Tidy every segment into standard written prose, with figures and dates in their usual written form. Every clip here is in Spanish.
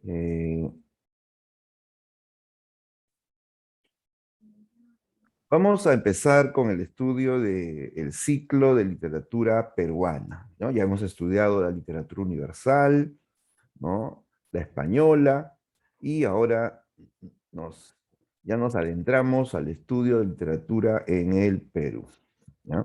Eh, Vamos a empezar con el estudio del ciclo de literatura peruana, ¿no? Ya hemos estudiado la literatura universal, ¿no? La española, y ahora nos, ya nos adentramos al estudio de literatura en el Perú, ¿ya?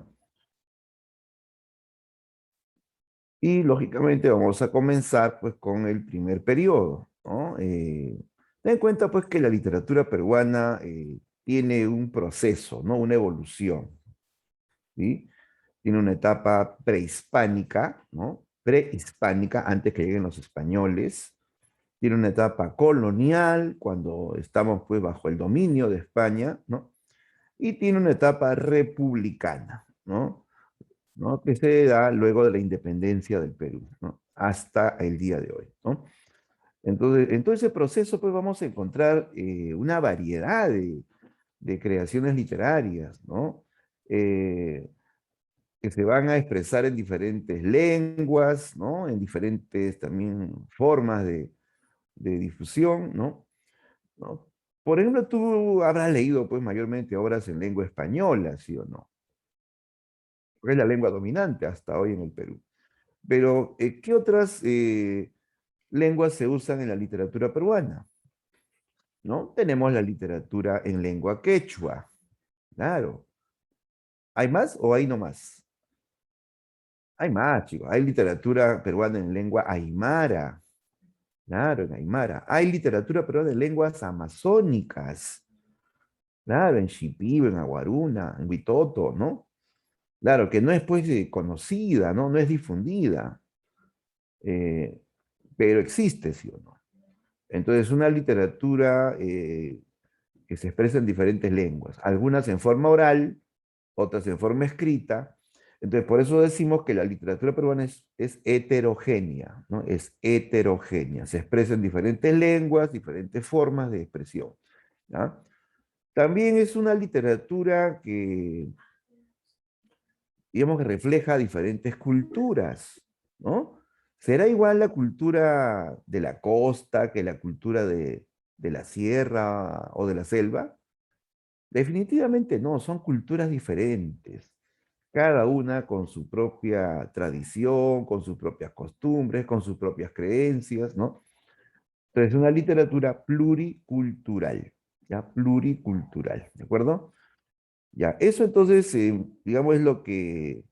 Y lógicamente vamos a comenzar pues con el primer periodo, ¿no? Ten en cuenta pues que la literatura peruana tiene un proceso, ¿no? Una evolución, ¿sí? Tiene una etapa prehispánica, ¿no? Prehispánica, antes que lleguen los españoles. Tiene una etapa colonial, cuando estamos pues bajo el dominio de España, ¿no? Y tiene una etapa republicana, ¿no? ¿No? Que se da luego de la independencia del Perú, ¿no? Hasta el día de hoy, ¿no? Entonces, en todo ese proceso, pues vamos a encontrar una variedad de creaciones literarias, ¿no? Eh, que se van a expresar en diferentes lenguas, ¿no? En diferentes también formas de difusión, ¿no? ¿No? Por ejemplo, tú habrás leído, pues, mayormente obras en lengua española, ¿sí o no? Porque es la lengua dominante hasta hoy en el Perú. Pero, ¿qué otras lenguas se usan en la literatura peruana? ¿No? Tenemos la literatura en lengua quechua, claro. ¿Hay más o hay no más? Hay más, chicos. Hay literatura peruana en lengua aymara, claro, en aymara. Hay literatura peruana en lenguas amazónicas, claro, en Shipibo, en Aguaruna, en Huitoto, ¿no? Claro, que no es pues conocida, ¿no? No es difundida, eh, pero existe, ¿sí o no? Entonces, una literatura que se expresa en diferentes lenguas, algunas en forma oral, otras en forma escrita. Entonces, por eso decimos que la literatura peruana es heterogénea, ¿no? Es heterogénea, se expresa en diferentes lenguas, diferentes formas de expresión, ¿ya? También es una literatura que, digamos, que refleja diferentes culturas, ¿no? ¿Será igual la cultura de la costa que la cultura de la sierra o de la selva? Definitivamente no, son culturas diferentes, cada una con su propia tradición, con sus propias costumbres, con sus propias creencias, ¿no? Entonces, es una literatura pluricultural, ¿ya? Pluricultural, ¿de acuerdo? Ya, eso entonces, digamos, es lo que,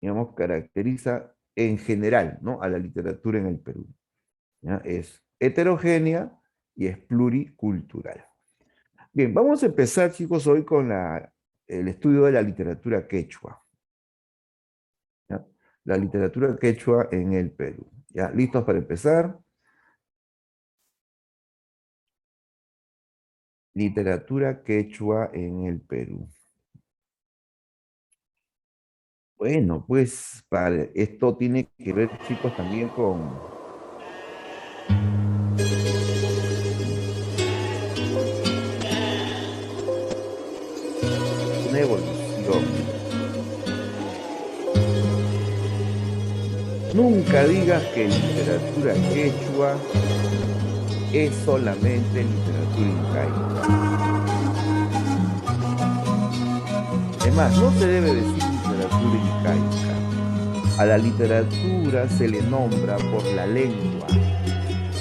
digamos, caracteriza en general, ¿no? A la literatura en el Perú, ¿ya? Es heterogénea y es pluricultural. Bien, vamos a empezar, chicos, hoy con el estudio de la literatura quechua, ¿ya? La literatura quechua en el Perú. ¿Ya? ¿Listos para empezar? Literatura quechua en el Perú. Bueno, pues esto tiene que ver, chicos, también con una evolución. Nunca digas que literatura quechua es solamente literatura incaica. Es más, no se debe decir literatura incaica. A la literatura se le nombra por la lengua.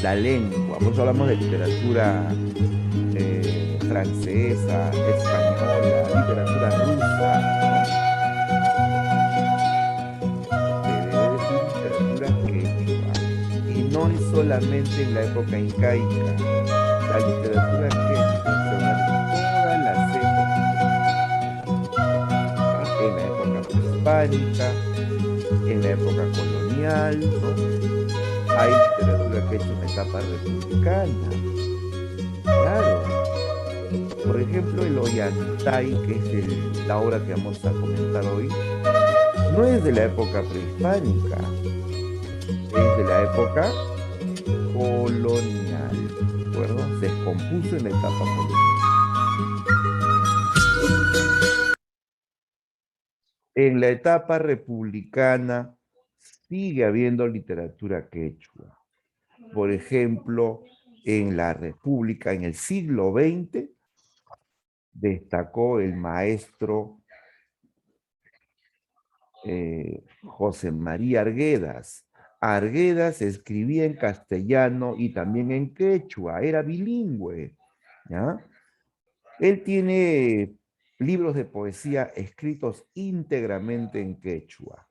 La lengua. Por eso hablamos de literatura francesa, española, literatura rusa, ¿no? Se debe decir literatura quechua. Y no es solamente en la época incaica. La literatura quechua se da en todas las épocas, ¿ya? En la época prehispánica, en la época colonial, ¿no? Hay literatura quechua en la etapa republicana, claro. Por ejemplo, el Ollantay, que es la obra que vamos a comentar hoy, no es de la época prehispánica, es de la época colonial, ¿de acuerdo? Se descompuso en la etapa colonial. En la etapa republicana sigue habiendo literatura quechua. por ejemplo, en la República, en el siglo XX, destacó el maestro José María Arguedas. Arguedas escribía en castellano y también en quechua, era bilingüe, ¿ya? Él tiene libros de poesía escritos íntegramente en quechua.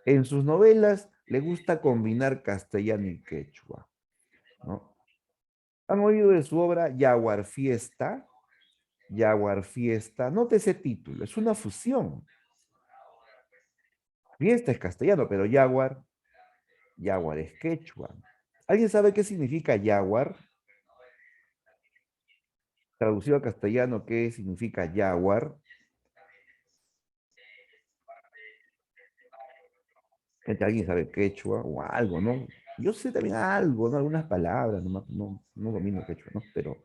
En sus novelas le gusta combinar castellano y quechua, ¿no? ¿Han oído de su obra Yaguar Fiesta? Yaguar Fiesta, note ese título, es una fusión. Fiesta es castellano, pero Yaguar es quechua. ¿Alguien sabe qué significa Yaguar? Traducido a castellano, ¿qué significa Yaguar? Alguien sabe quechua o algo, ¿no? Yo sé también algo, ¿no? Algunas palabras, no domino quechua, ¿no? Pero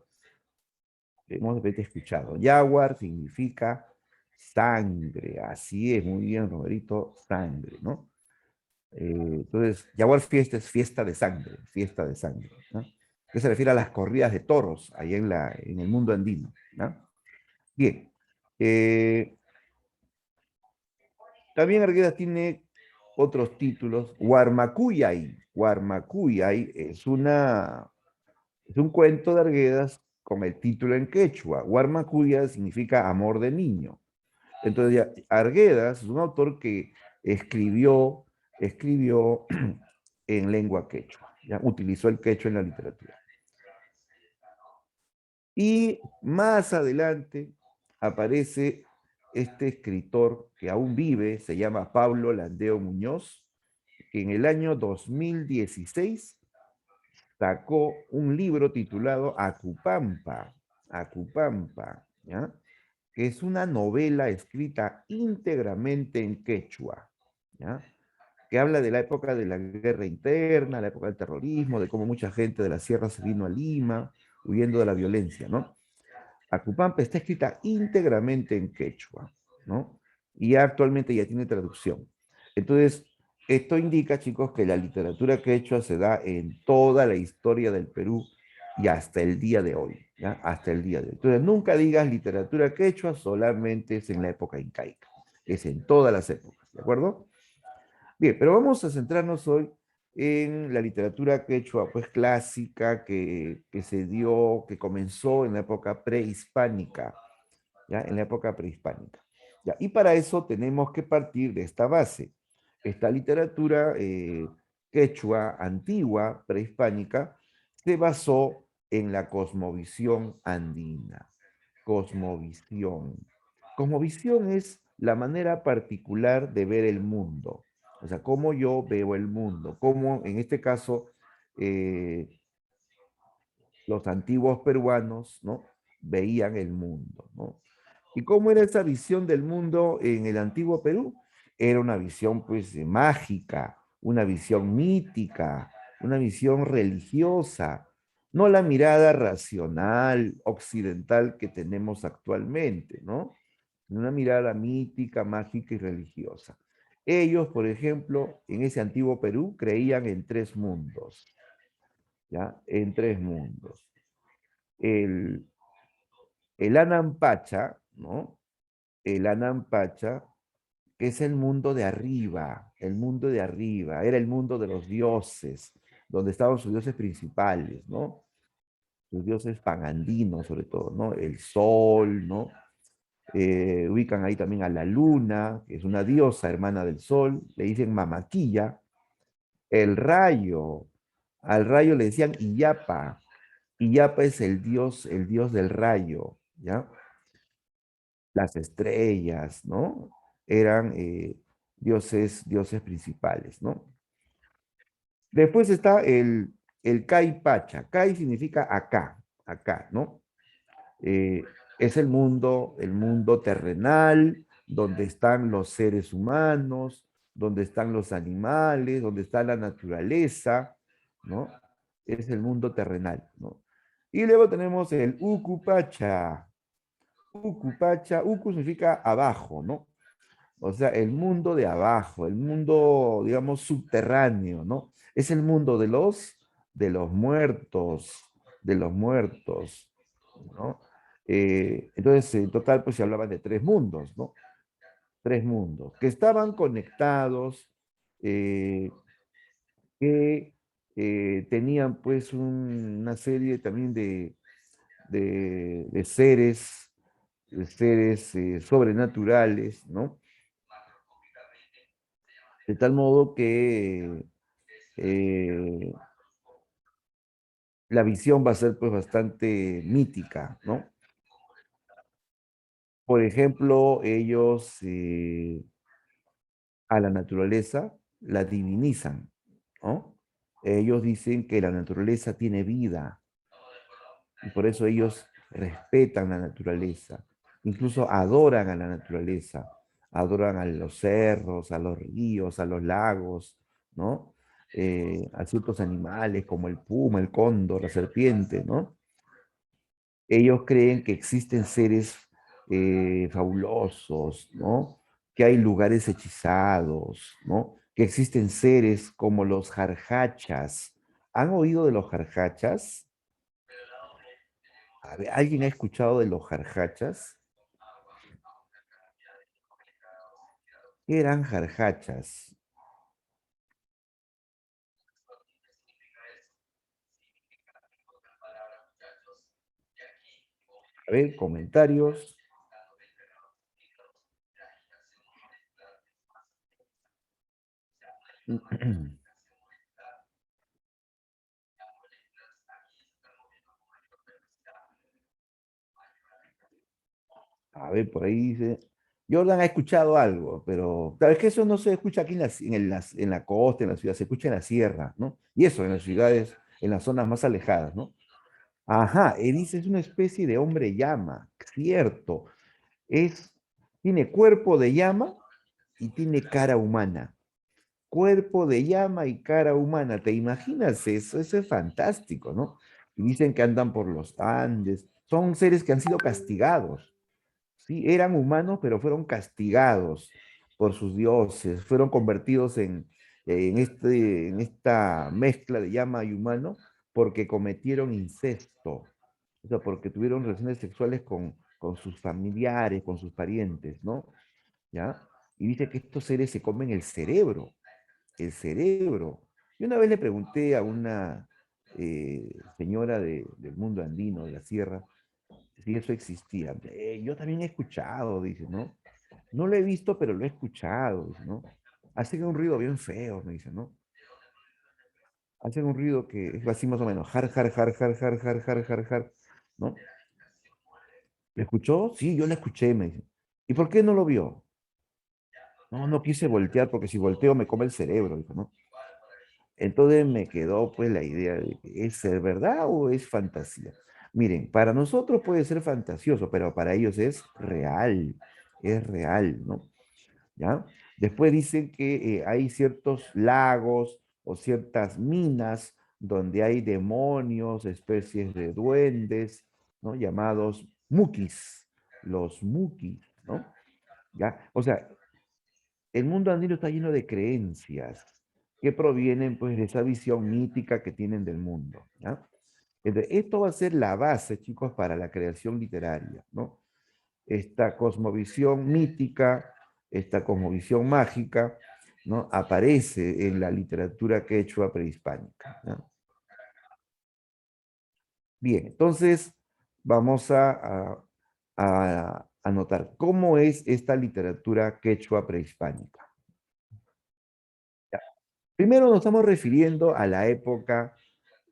hemos de repente escuchado. Yaguar significa sangre, así es, muy bien, Roberito, sangre, ¿no? Entonces, Yaguar Fiesta es fiesta de sangre, ¿no? Que se refiere a las corridas de toros ahí en el mundo andino, ¿no? Bien, eh, también Arguedas tiene otros títulos. Guarmacuyay. Guarmacuyay es un cuento de Arguedas con el título en quechua. Guarmacuyay significa amor de niño. Entonces, ya, Arguedas es un autor que escribió en lengua quechua. ¿Ya? Utilizó el quechua en la literatura. Y más adelante aparece este escritor que aún vive, se llama Pablo Landeo Muñoz, que en el año 2016 sacó un libro titulado Acupampa, Acupampa, ¿ya? Que es una novela escrita íntegramente en quechua, ¿ya? Que habla de la época de la guerra interna, la época del terrorismo, de cómo mucha gente de la sierra se vino a Lima, huyendo de la violencia, ¿no? Acupampa está escrita íntegramente en quechua, ¿no? Y actualmente ya tiene traducción. Entonces, esto indica, chicos, que la literatura quechua se da en toda la historia del Perú y hasta el día de hoy, ¿ya? Hasta el día de hoy. Entonces, nunca digas literatura quechua solamente es en la época incaica, es en todas las épocas, ¿de acuerdo? Bien, pero vamos a centrarnos hoy en la literatura quechua, pues clásica, que se dio, que comenzó en la época prehispánica, ¿ya? En la época prehispánica. ¿Ya? Y para eso tenemos que partir de esta base. Esta literatura quechua antigua, prehispánica, se basó en la cosmovisión andina. Cosmovisión. Cosmovisión es la manera particular de ver el mundo. O sea, cómo yo veo el mundo, cómo en este caso eh, los antiguos peruanos, ¿no? Veían el mundo, ¿no? ¿Y cómo era esa visión del mundo en el antiguo Perú? Era una visión pues mágica, una visión mítica, una visión religiosa, no la mirada racional occidental que tenemos actualmente, ¿no? Una mirada mítica, mágica y religiosa. Ellos, por ejemplo, en ese antiguo Perú creían en tres mundos, ¿ya? En tres mundos. El, el Anampacha, ¿no? El Anampacha, que es el mundo de arriba, el mundo de arriba, era el mundo de los dioses, donde estaban sus dioses principales, ¿no? Sus dioses panandinos, sobre todo, ¿no? El sol, ¿no? Ubican ahí también a la luna, que es una diosa hermana del sol, le dicen Mamaquilla, el rayo, al rayo le decían Iyapa, Iyapa es el dios del rayo, ¿ya? Las estrellas, ¿no? Eran dioses principales, ¿no? Después está el Kai Pacha. Kai significa acá, acá, ¿no? Eh, es el mundo terrenal, donde están los seres humanos, donde están los animales, donde está la naturaleza, ¿no? Es el mundo terrenal, ¿no? Y luego tenemos el Ukupacha. Ukupacha, Uku significa abajo, ¿no? O sea, el mundo de abajo, el mundo, digamos, subterráneo, ¿no? Es el mundo de los muertos, de los muertos, ¿no? Entonces, en total, pues se hablaba de tres mundos, ¿no? Tres mundos, que estaban conectados, eh, que tenían pues una serie también de seres sobrenaturales, ¿no? De tal modo que eh, la visión va a ser pues bastante mítica, ¿no? Por ejemplo, ellos a la naturaleza la divinizan, ¿no? Ellos dicen que la naturaleza tiene vida y por eso ellos respetan la naturaleza, incluso adoran a la naturaleza, adoran a los cerros, a los ríos, a los lagos, ¿no? A ciertos animales como el puma, el cóndor, la serpiente, ¿no? Ellos creen que existen seres fabulosos, ¿no? Que hay lugares hechizados, ¿no? Que existen seres como los jarjachas. ¿Han oído de los jarjachas? A ver, ¿alguien ha escuchado de los jarjachas? ¿Qué eran jarjachas? A ver, comentarios. A ver, por ahí dice. Jordan ha escuchado algo, pero claro, es que eso no se escucha aquí en la costa, en la ciudad, se escucha en la sierra, ¿no? Y eso, en las ciudades, en las zonas más alejadas, ¿no? Ajá, dice, es una especie de hombre llama, cierto. Es, tiene cuerpo de llama y tiene cara humana. Cuerpo de llama y cara humana. ¿Te imaginas eso? Eso es fantástico, ¿no? Y dicen que andan por los Andes. Son seres que han sido castigados. Sí, eran humanos, pero fueron castigados por sus dioses. Fueron convertidos en esta mezcla de llama y humano porque cometieron incesto. O sea, porque tuvieron relaciones sexuales con sus familiares, con sus parientes, ¿no? ¿Ya? Y dice que estos seres se comen el cerebro, el cerebro. Y una vez le pregunté a una señora del mundo andino, de la sierra, si eso existía. Yo también he escuchado, dice, ¿no? No lo he visto, pero lo he escuchado, dice, ¿no? Hacen un ruido bien feo, me dice, ¿no? Hacen un ruido que es así más o menos, jar, jar, jar, jar, jar, jar, jar, jar, jar, ¿no? ¿Le escuchó? Sí, yo la escuché, me dice. ¿Y por qué no lo vio? No, no quise voltear porque si volteo me come el cerebro, dijo, ¿no? Entonces me quedó pues la idea de que ¿es ser verdad o es fantasía? Miren, para nosotros puede ser fantasioso, pero para ellos es real, ¿no? ¿Ya? Después dicen que hay ciertos lagos o ciertas minas donde hay demonios, especies de duendes, ¿no? Llamados mukis, los mukis, ¿no? ¿Ya? O sea, el mundo andino está lleno de creencias que provienen pues de esa visión mítica que tienen del mundo, ¿ya? Entonces, esto va a ser la base, chicos, para la creación literaria, ¿no? Esta cosmovisión mítica, esta cosmovisión mágica, ¿no? Aparece en la literatura quechua prehispánica, ¿no? Bien, entonces vamos a anotar cómo es esta literatura quechua prehispánica. Primero nos estamos refiriendo a la época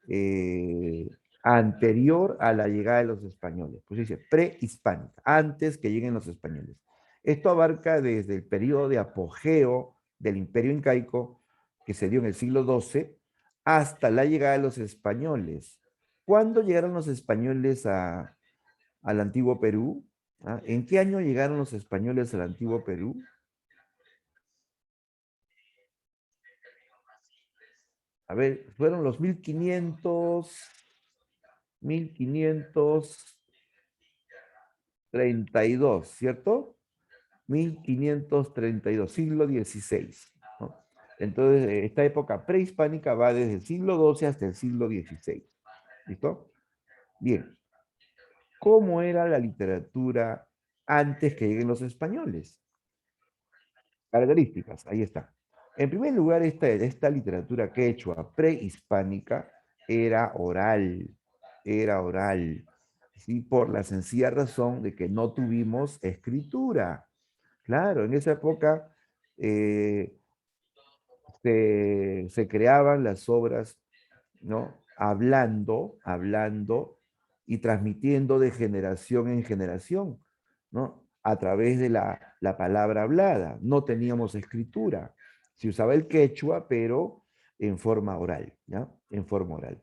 eh, anterior a la llegada de los españoles, pues dice prehispánica, antes que lleguen los españoles. Esto abarca desde el periodo de apogeo del imperio incaico, que se dio en el siglo XII, hasta la llegada de los españoles. ¿Cuándo llegaron los españoles al antiguo Perú? ¿Ah? ¿En qué año llegaron los españoles al antiguo Perú? A ver, fueron los 1532, ¿cierto? 1532, siglo XVI, ¿no? Entonces, esta época prehispánica va desde el siglo XII hasta el siglo XVI. ¿Listo? Bien. ¿Cómo era la literatura antes que lleguen los españoles? Características, ahí está. En primer lugar, esta literatura quechua prehispánica era oral, ¿sí? Por la sencilla razón de que no tuvimos escritura. Claro, en esa época eh, se creaban las obras, ¿no? Hablando y transmitiendo de generación en generación, ¿no? A través de la palabra hablada. No teníamos escritura. Se usaba el quechua, pero en forma oral, ¿ya? En forma oral.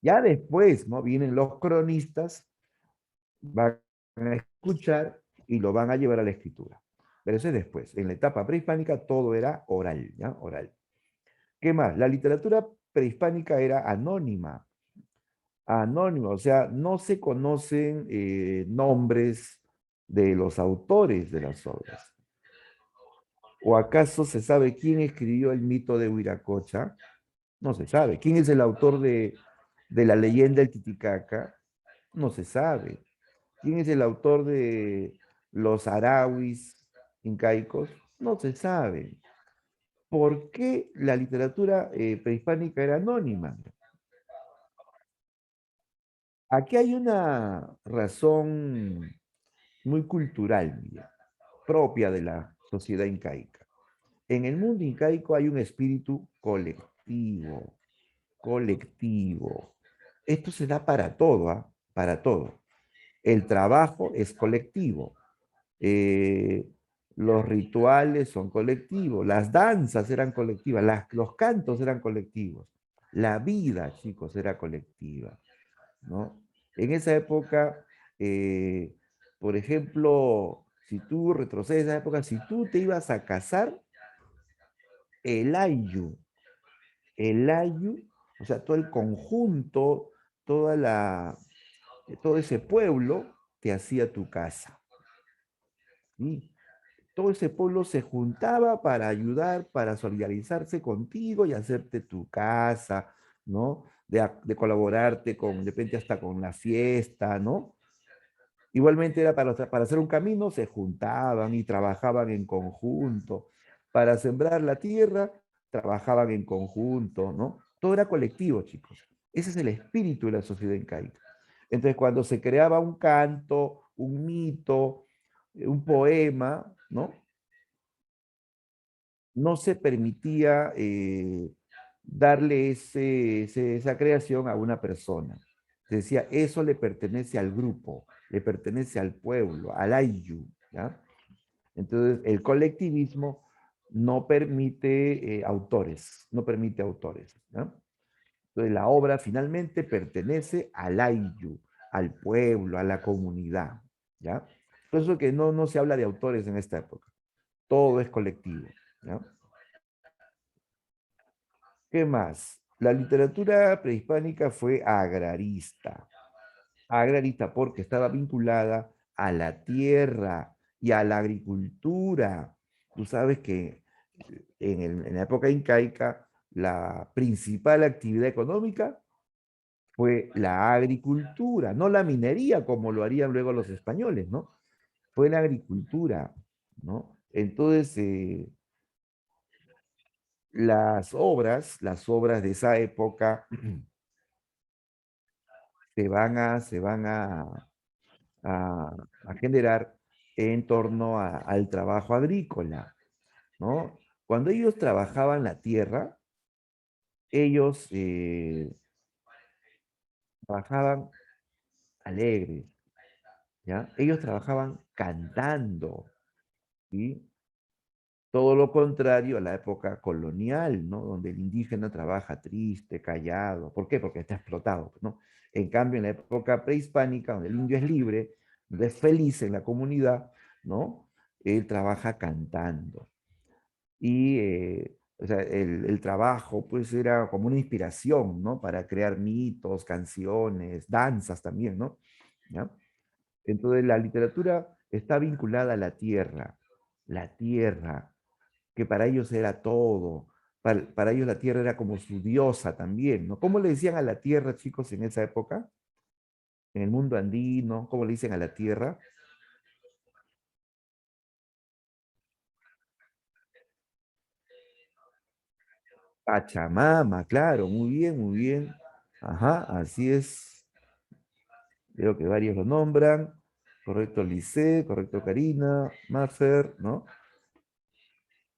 Ya después, ¿no? Vienen los cronistas, van a escuchar y lo van a llevar a la escritura. Pero eso es después. En la etapa prehispánica todo era oral, ¿ya? Oral. ¿Qué más? La literatura prehispánica era anónima. Anónima, o sea, no se conocen nombres de los autores de las obras. ¿O acaso se sabe quién escribió el mito de Huiracocha? No se sabe. ¿Quién es el autor de la leyenda del Titicaca? No se sabe. ¿Quién es el autor de los Arawis incaicos? No se sabe. ¿Por qué la literatura prehispánica era anónima? Aquí hay una razón muy cultural, mira, propia de la sociedad incaica. En el mundo incaico hay un espíritu colectivo, colectivo. Esto se da para todo, ¿ah? Para todo. El trabajo es colectivo. eh, los rituales son colectivos, las danzas eran colectivas, los cantos eran colectivos, la vida, chicos, era colectiva, ¿no? En esa época, eh, por ejemplo, si tú retrocedes a esa época, si tú te ibas a casar, el ayu, el ayu, o sea, todo el conjunto, toda la, todo ese pueblo te hacía tu casa. ¿Sí? Todo ese pueblo se juntaba para ayudar, para solidarizarse contigo y hacerte tu casa, ¿no? De colaborarte con, de repente hasta con la fiesta, ¿no? Igualmente era para hacer un camino, se juntaban y trabajaban en conjunto. Para sembrar la tierra, trabajaban en conjunto, ¿no? Todo era colectivo, chicos. Ese es el espíritu de la sociedad incaica. Entonces, cuando se creaba un canto, un mito, un poema, ¿no? No se permitía darle esa creación a una persona. Se decía, eso le pertenece al grupo, le pertenece al pueblo, al ayllu, ¿ya? Entonces, el colectivismo no permite autores, no permite autores, ¿ya? Entonces, la obra finalmente pertenece al ayllu, al pueblo, a la comunidad, ¿ya? Por eso que no se habla de autores en esta época, todo es colectivo, ¿ya? ¿Qué más? La literatura prehispánica fue agrarista. Agrarista porque estaba vinculada a la tierra y a la agricultura. Tú sabes que en la época incaica la principal actividad económica fue la agricultura, no la minería como lo harían luego los españoles, ¿no? Fue la agricultura, ¿no? Entonces, las obras de esa época se van a generar en torno al trabajo agrícola, ¿no? Cuando ellos trabajaban la tierra, ellos trabajaban alegres, ¿ya? Ellos trabajaban cantando, ¿sí? Todo lo contrario a la época colonial, ¿no? Donde el indígena trabaja triste, callado. ¿Por qué? Porque está explotado, ¿no? En cambio, en la época prehispánica, donde el indio es libre, donde es feliz en la comunidad, ¿no? Él trabaja cantando. Y, o sea, el trabajo, pues, era como una inspiración, ¿no? Para crear mitos, canciones, danzas también, ¿no? ¿Ya? Entonces, la literatura está vinculada a la tierra, que para ellos era todo. Para ellos la tierra era como su diosa también, ¿no? ¿Cómo le decían a la tierra, chicos, en esa época? En el mundo andino, ¿cómo le dicen a la tierra? Pachamama, claro, muy bien, muy bien. Ajá, así es. Creo que varios lo nombran. Correcto, Lice, correcto, Karina, Mafer, ¿no?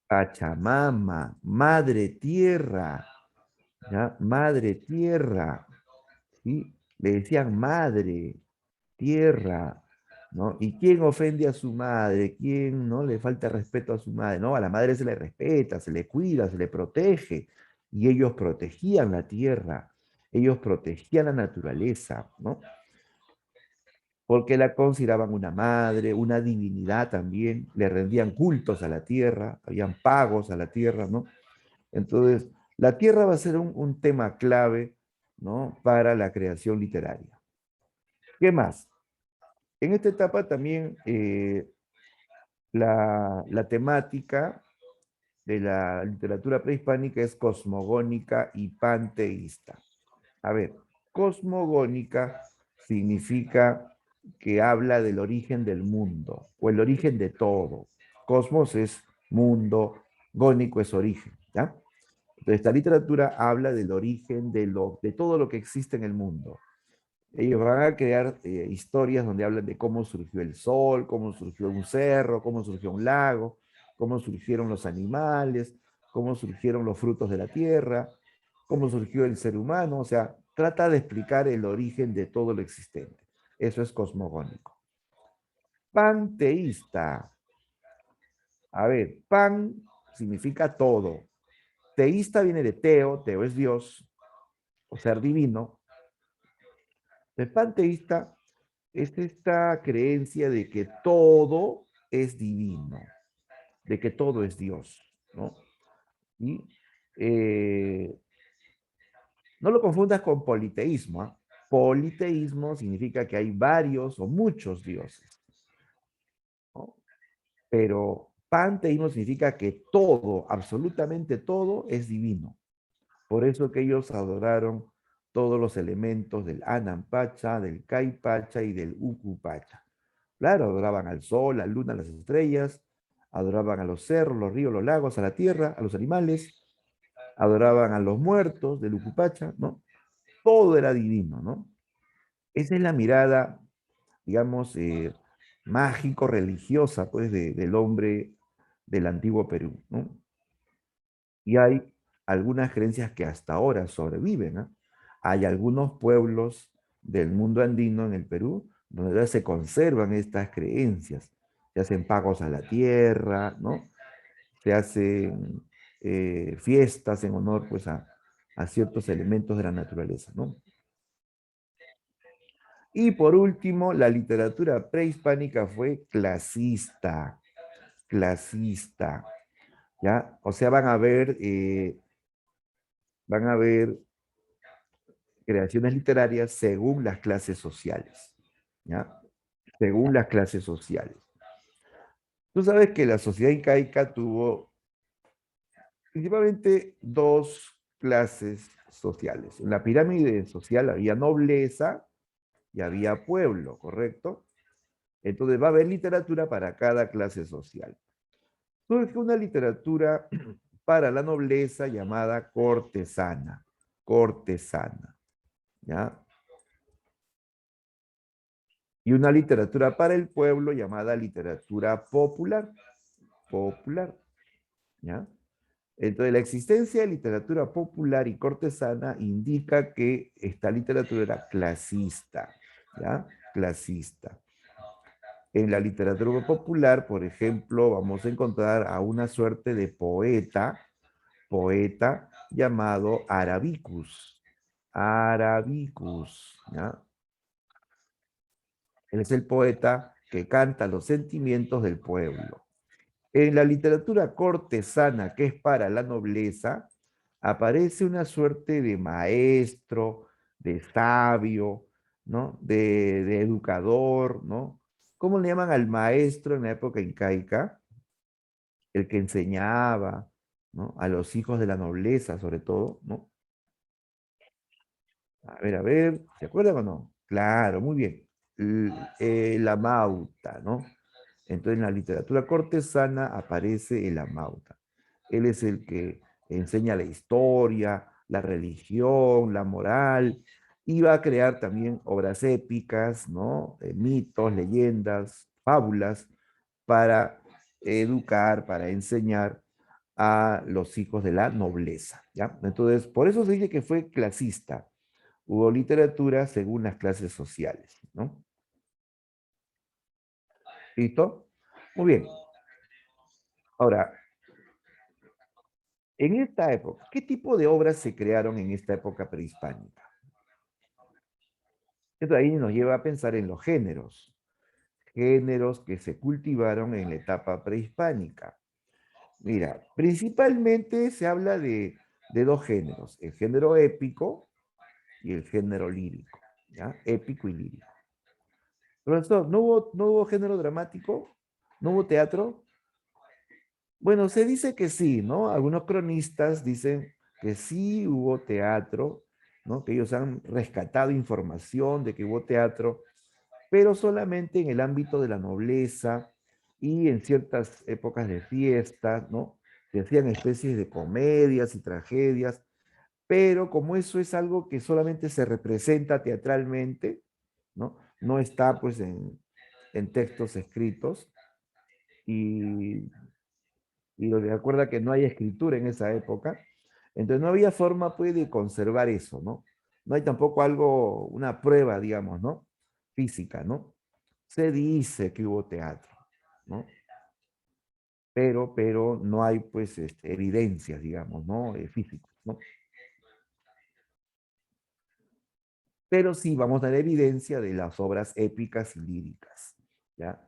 Pachamama, Madre Tierra, ¿ya? Madre Tierra, ¿sí? Le decían Madre Tierra, ¿no? ¿Y quién ofende a su madre? ¿Quién no le falta respeto a su madre? No, a la madre se le respeta, se le cuida, se le protege. Y ellos protegían la tierra, ellos protegían la naturaleza, ¿no? Porque la consideraban una madre, una divinidad también, le rendían cultos a la tierra, habían pagos a la tierra, ¿no? Entonces, la tierra va a ser un tema clave, ¿no? Para la creación literaria. ¿Qué más? En esta etapa también la temática de la literatura prehispánica es cosmogónica y panteísta. A ver, cosmogónica significa que habla del origen del mundo o el origen de todo. Cosmos es mundo, gónico es origen, ¿ya? Entonces, esta literatura habla del origen de todo lo que existe en el mundo. Ellos van a crear historias donde hablan de cómo surgió el sol, cómo surgió un cerro, cómo surgió un lago, cómo surgieron los animales, cómo surgieron los frutos de la tierra, cómo surgió el ser humano. O sea, trata de explicar el origen de todo lo existente. Eso es cosmogónico. Panteísta. A ver, pan significa todo. Teísta viene de teo, teo es Dios, o ser divino. El panteísta es esta creencia de que todo es divino, de que todo es Dios, ¿no? Y no lo confundas con politeísmo, ¿eh? Politeísmo significa que hay varios o muchos dioses, ¿no? Pero panteísmo significa que todo, absolutamente todo, es divino. Por eso que ellos adoraron todos los elementos del Anam-Pacha, del Kai-Pacha y del Uku-Pacha. Claro, adoraban al sol, a la luna, a las estrellas, adoraban a los cerros, los ríos, los lagos, a la tierra, a los animales, adoraban a los muertos del Ucupacha, ¿no? Todo era divino, ¿no? Esa es la mirada, digamos, mágico-religiosa, pues, del hombre del antiguo Perú, ¿no? Y hay algunas creencias que hasta ahora sobreviven, ¿no? Hay algunos pueblos del mundo andino en el Perú donde todavía se conservan estas creencias. Se hacen pagos a la tierra, ¿no? Se hacen fiestas en honor, pues, a ciertos elementos de la naturaleza, ¿no? Y por último, la literatura prehispánica fue clasista, clasista, ¿ya? O sea, van a ver creaciones literarias según las clases sociales, ¿ya? Según las clases sociales. Tú sabes que la sociedad incaica tuvo principalmente dos clases sociales. En la pirámide social había nobleza y había pueblo, ¿correcto? Entonces va a haber literatura para cada clase social. Surge una literatura para la nobleza llamada cortesana, cortesana, ¿ya? Y una literatura para el pueblo llamada literatura popular, popular, ¿ya? Entonces, la existencia de literatura popular y cortesana indica que esta literatura era clasista, ¿ya? Clasista. En la literatura popular, por ejemplo, vamos a encontrar a una suerte de poeta, poeta llamado Arabicus. Arabicus, ¿ya? Él es el poeta que canta los sentimientos del pueblo. En la literatura cortesana, que es para la nobleza, aparece una suerte de maestro, de sabio, ¿no? De educador, ¿no? ¿Cómo le llaman al maestro en la época incaica? el que enseñaba, ¿no? A los hijos de la nobleza, sobre todo, ¿no? A ver, ¿se acuerdan o no? Claro, muy bien. La Mauta, ¿no? Entonces en la literatura cortesana aparece el Amauta. Él es el que enseña la historia, la religión, la moral, y va a crear también obras épicas, ¿no? Mitos, leyendas, fábulas, para educar, para enseñar a los hijos de la nobleza, ¿ya? Entonces, por eso se dice que fue clasista. Hubo literatura según las clases sociales, ¿no? ¿Listo? Muy bien. Ahora, en esta época, ¿qué tipo de obras se crearon en esta época prehispánica? Esto ahí nos lleva a pensar en los géneros, géneros que se cultivaron en la etapa prehispánica. Mira, principalmente se habla de dos géneros, el género épico y el género lírico, ¿ya? Épico y lírico. Profesor, ¿no hubo género dramático? ¿No hubo teatro? Bueno, se dice que sí, ¿no? Algunos cronistas dicen que sí hubo teatro, ¿no? Que ellos han rescatado información de que hubo teatro, pero solamente en el ámbito de la nobleza y en ciertas épocas de fiesta, ¿no? Se hacían especies de comedias y tragedias, pero como eso es algo que solamente se representa teatralmente, ¿no? No está pues en textos escritos y recuerda que no hay escritura en esa época, entonces no había forma pues de conservar eso, ¿no? No hay tampoco algo, una prueba, digamos, ¿no? Física, ¿no? Se dice que hubo teatro, ¿no? Pero no hay pues evidencias, digamos, ¿no? Físicas, ¿no? Pero sí vamos a dar evidencia de las obras épicas y líricas, ¿ya?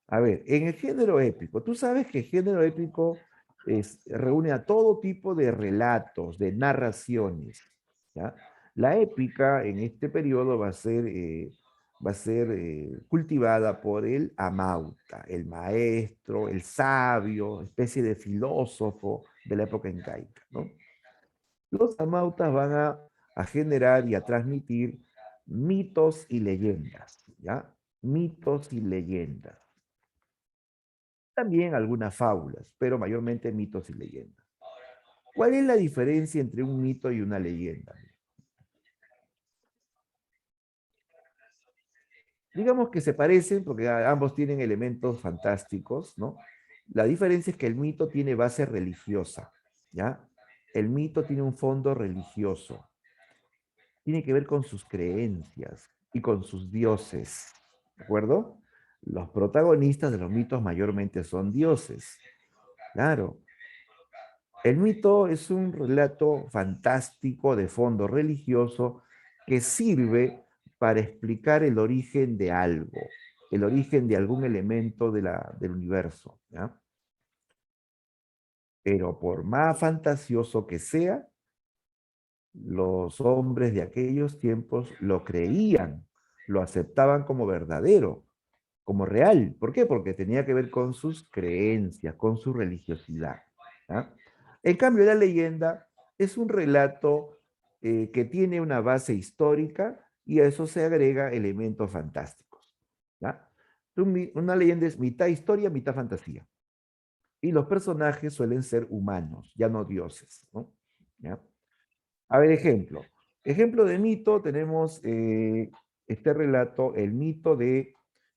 A ver, en el género épico, tú sabes que el género épico reúne a todo tipo de relatos, de narraciones, ¿ya? La épica en este periodo va a ser cultivada por el amauta, el maestro, el sabio, especie de filósofo de la época incaica, ¿no? Los amautas van a generar y a transmitir mitos y leyendas, ¿ya? Mitos y leyendas. También algunas fábulas, pero mayormente mitos y leyendas. ¿Cuál es la diferencia entre un mito y una leyenda? Digamos que se parecen porque ambos tienen elementos fantásticos, ¿no? La diferencia es que el mito tiene base religiosa, ¿ya? El mito tiene un fondo religioso, tiene que ver con sus creencias y con sus dioses, ¿de acuerdo? Los protagonistas de los mitos mayormente son dioses. Claro, el mito es un relato fantástico de fondo religioso que sirve para explicar el origen de algo, el origen de algún elemento del universo, ¿ya? Pero por más fantasioso que sea, los hombres de aquellos tiempos lo creían, lo aceptaban como verdadero, como real. ¿Por qué? Porque tenía que ver con sus creencias, con su religiosidad. ¿Ya? En cambio, la leyenda es un relato que tiene una base histórica y a eso se agrega elementos fantásticos. ¿Ya? Una leyenda es mitad historia, mitad fantasía. Y los personajes suelen ser humanos, ya no dioses. ¿No? ¿Ya? A ver, ejemplo. Ejemplo de mito, tenemos este relato, el mito de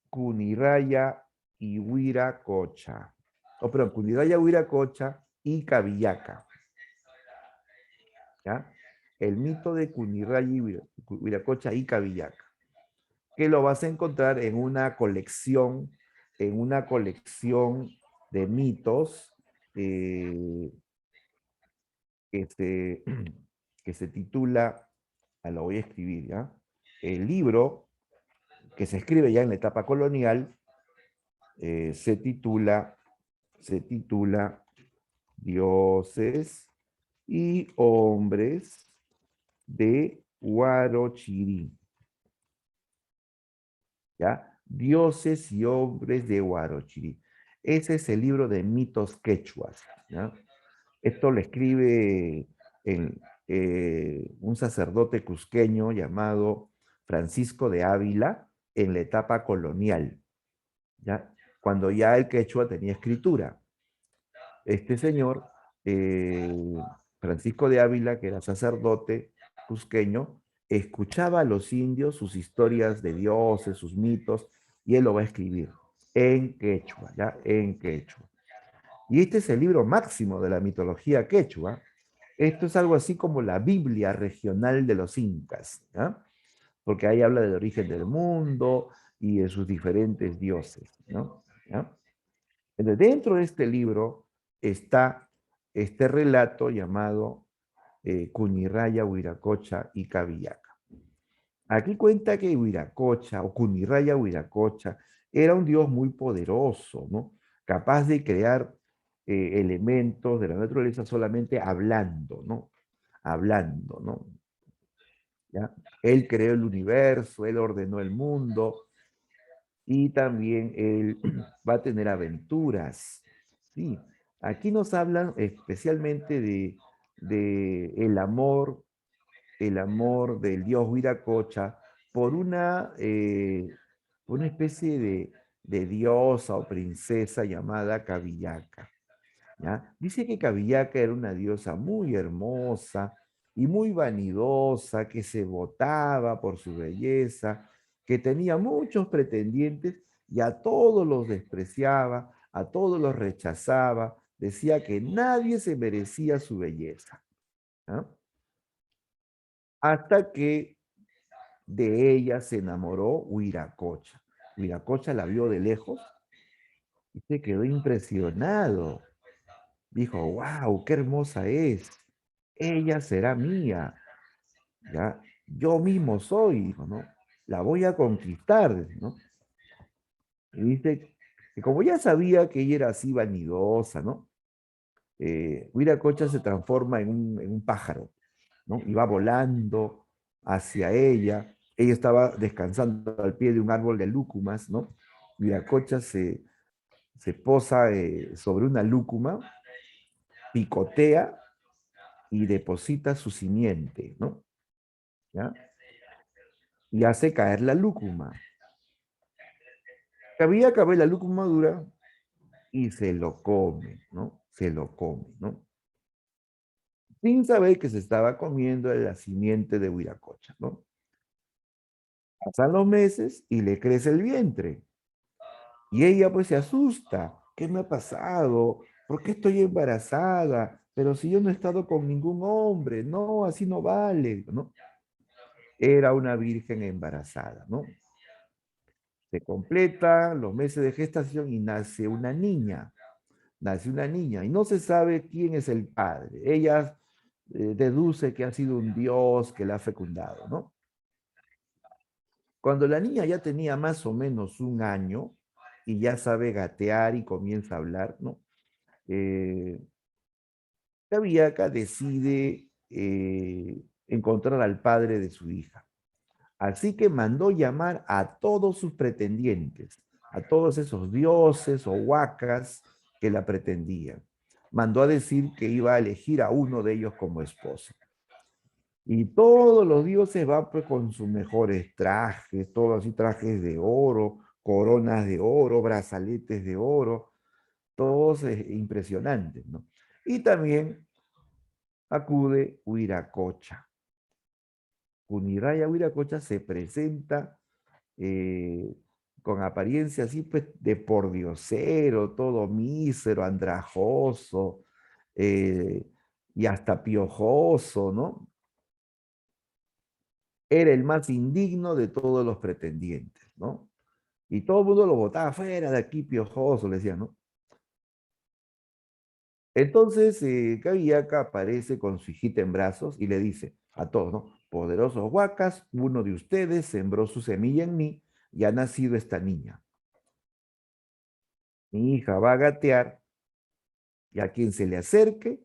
Kuniraya y Huiracocha. O perdón, Kuniraya, Huiracocha y Cabillaca. ¿Ya? El mito de Kuniraya y Huiracocha y Cabillaca. Que lo vas a encontrar en una colección de mitos eh, que se, que se titula, lo voy a escribir, ¿ya? El libro que se escribe ya en la etapa colonial se titula Dioses y Hombres de Huarochirí, ¿ya? Dioses y Hombres de Huarochirí. Ese es el libro de mitos quechuas, ¿ya? Esto lo escribe un sacerdote cusqueño llamado Francisco de Ávila en la etapa colonial, ¿ya? Cuando ya el quechua tenía escritura. Este señor, eh, Francisco de Ávila, que era sacerdote cusqueño, escuchaba a los indios sus historias de dioses, sus mitos, y él lo va a escribir en quechua, ¿ya? En quechua. Y este es el libro máximo de la mitología quechua. Esto es algo así como la Biblia regional de los incas, ¿ya? Porque ahí habla del origen del mundo y de sus diferentes dioses, ¿no? ¿Ya? Entonces, dentro de este libro está este relato llamado Cuñirraya, Huiracocha y Cavillaca. Aquí cuenta que Huiracocha o Cunirraya Huiracocha era un dios muy poderoso, ¿no? Capaz de crear elementos de la naturaleza solamente hablando, ¿no? Hablando, ¿no? ¿Ya? Él creó el universo, él ordenó el mundo y también él va a tener aventuras. Sí, aquí nos hablan especialmente de el amor del dios Huiracocha por por una especie de diosa o princesa llamada Cavillaca, ¿ya? Dice que Cavillaca era una diosa muy hermosa y muy vanidosa, que se votaba por su belleza, que tenía muchos pretendientes y a todos los despreciaba, a todos los rechazaba, decía que nadie se merecía su belleza, ¿no? Hasta que de ella se enamoró Huiracocha. Huiracocha la vio de lejos y se quedó impresionado. Dijo, wow, qué hermosa es. Ella será mía. ¿Ya? Yo mismo soy, dijo, ¿no? La voy a conquistar, ¿no? Y dice que como ya sabía que ella era así vanidosa, ¿no? Huiracocha se transforma en un pájaro, ¿no? Y va volando hacia ella. Ella estaba descansando al pie de un árbol de lúcumas, ¿no? Viracocha se posa sobre una lúcuma, picotea y deposita su simiente, ¿no? ¿Ya? Y hace caer la lúcuma. Cabía cabe la lúcuma dura y se lo come, ¿no? Se lo come, ¿no? Sin saber que se estaba comiendo la simiente de Huiracocha, ¿no? Pasan los meses y le crece el vientre. Y ella pues se asusta. ¿Qué me ha pasado? ¿Por qué estoy embarazada? Pero si yo no he estado con ningún hombre, no, así no vale, ¿no? Era una virgen embarazada, ¿no? Se completan los meses de gestación y nace una niña. Nace una niña y no se sabe quién es el padre. Ella deduce que ha sido un dios que la ha fecundado, ¿no? Cuando la niña ya tenía más o menos un año y ya sabe gatear y comienza a hablar, ¿no? Eh, Cavillaca decide encontrar al padre de su hija. Así que mandó llamar a todos sus pretendientes, a todos esos dioses o huacas que la pretendían. Mandó a decir que iba a elegir a uno de ellos como esposo. Y todos los dioses van pues con sus mejores trajes, todos así trajes de oro, coronas de oro, brazaletes de oro, todos impresionantes, ¿no? Y también acude Huiracocha. Cuniraya Huiracocha se presenta eh, con apariencia así pues de pordiosero, todo mísero, andrajoso eh, y hasta piojoso, ¿no? Era el más indigno de todos los pretendientes, ¿no? Y todo el mundo lo botaba fuera de aquí, piojoso, le decían, ¿no? Entonces, Cavillaca aparece con su hijita en brazos y le dice a todos, ¿no? Poderosos huacas, uno de ustedes sembró su semilla en mí y ha nacido esta niña. Mi hija va a gatear y a quien se le acerque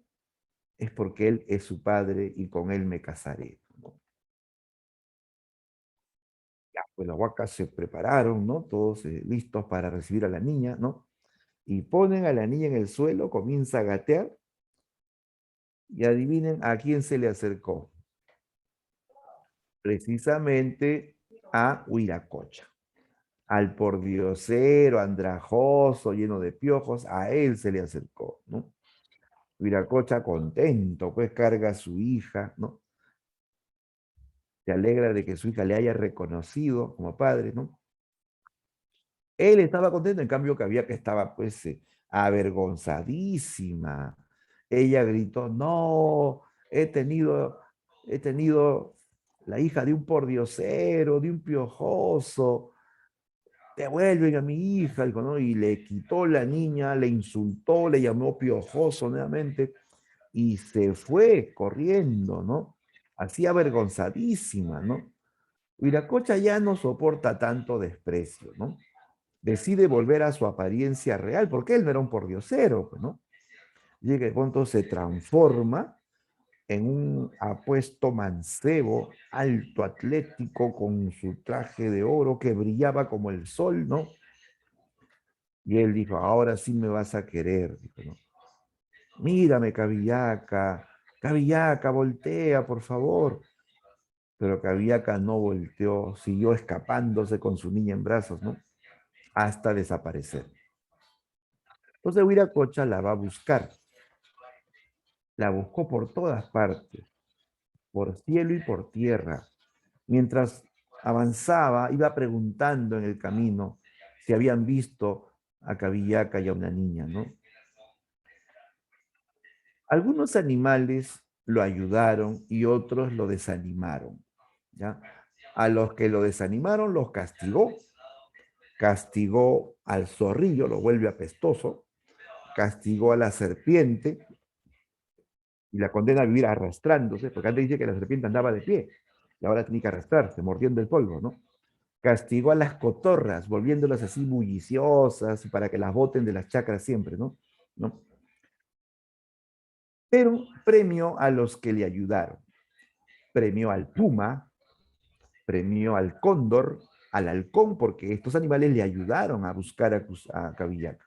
es porque él es su padre y con él me casaré, ¿no? Ya, pues las huacas se prepararon, ¿no? Todos listos para recibir a la niña, ¿no? y ponen a la niña en el suelo, comienza a gatear, y adivinen a quién se le acercó. Precisamente a Huiracocha. Al pordiosero, andrajoso, lleno de piojos, a él se le acercó, ¿no? Huiracocha contento, pues carga a su hija, ¿no? Se alegra de que su hija le haya reconocido como padre, ¿no? Él estaba contento, en cambio que estaba pues avergonzadísima. Ella gritó, no, he tenido, he tenido la hija de un pordiosero, de un piojoso, devuelven a mi hija, dijo, ¿no? Y le quitó la niña, le insultó, le llamó piojoso nuevamente y se fue corriendo, ¿no? Así avergonzadísima, ¿no? Viracocha ya no soporta tanto desprecio, ¿no? Decide volver a su apariencia real, porque él no era un pordiosero, pues, ¿no? Llega y pronto se transforma en un apuesto mancebo, alto, atlético, con su traje de oro que brillaba como el sol, ¿no? Y él dijo, ahora sí me vas a querer, dijo, ¿no? Mírame, Cavillaca, Cavillaca, voltea, por favor. Pero Cavillaca no volteó, siguió escapándose con su niña en brazos, ¿no? Hasta desaparecer. Entonces Huiracocha la va a buscar. La buscó por todas partes, por cielo y por tierra. Mientras avanzaba, iba preguntando en el camino si habían visto a Cavillaca y a una niña, ¿no? Algunos animales lo ayudaron y otros lo desanimaron, ¿ya? A los que lo desanimaron los castigó. Castigó al zorrillo, lo vuelve apestoso. Castigó a la serpiente y la condena a vivir arrastrándose, porque antes dice que la serpiente andaba de pie y ahora tiene que arrastrarse, mordiendo el polvo, ¿no? Castigó a las cotorras, volviéndolas así bulliciosas para que las boten de las chacras siempre, ¿no? ¿No? Pero premio a los que le ayudaron. Premio al puma, premio al cóndor, al halcón, porque estos animales le ayudaron a buscar a Cavillaca.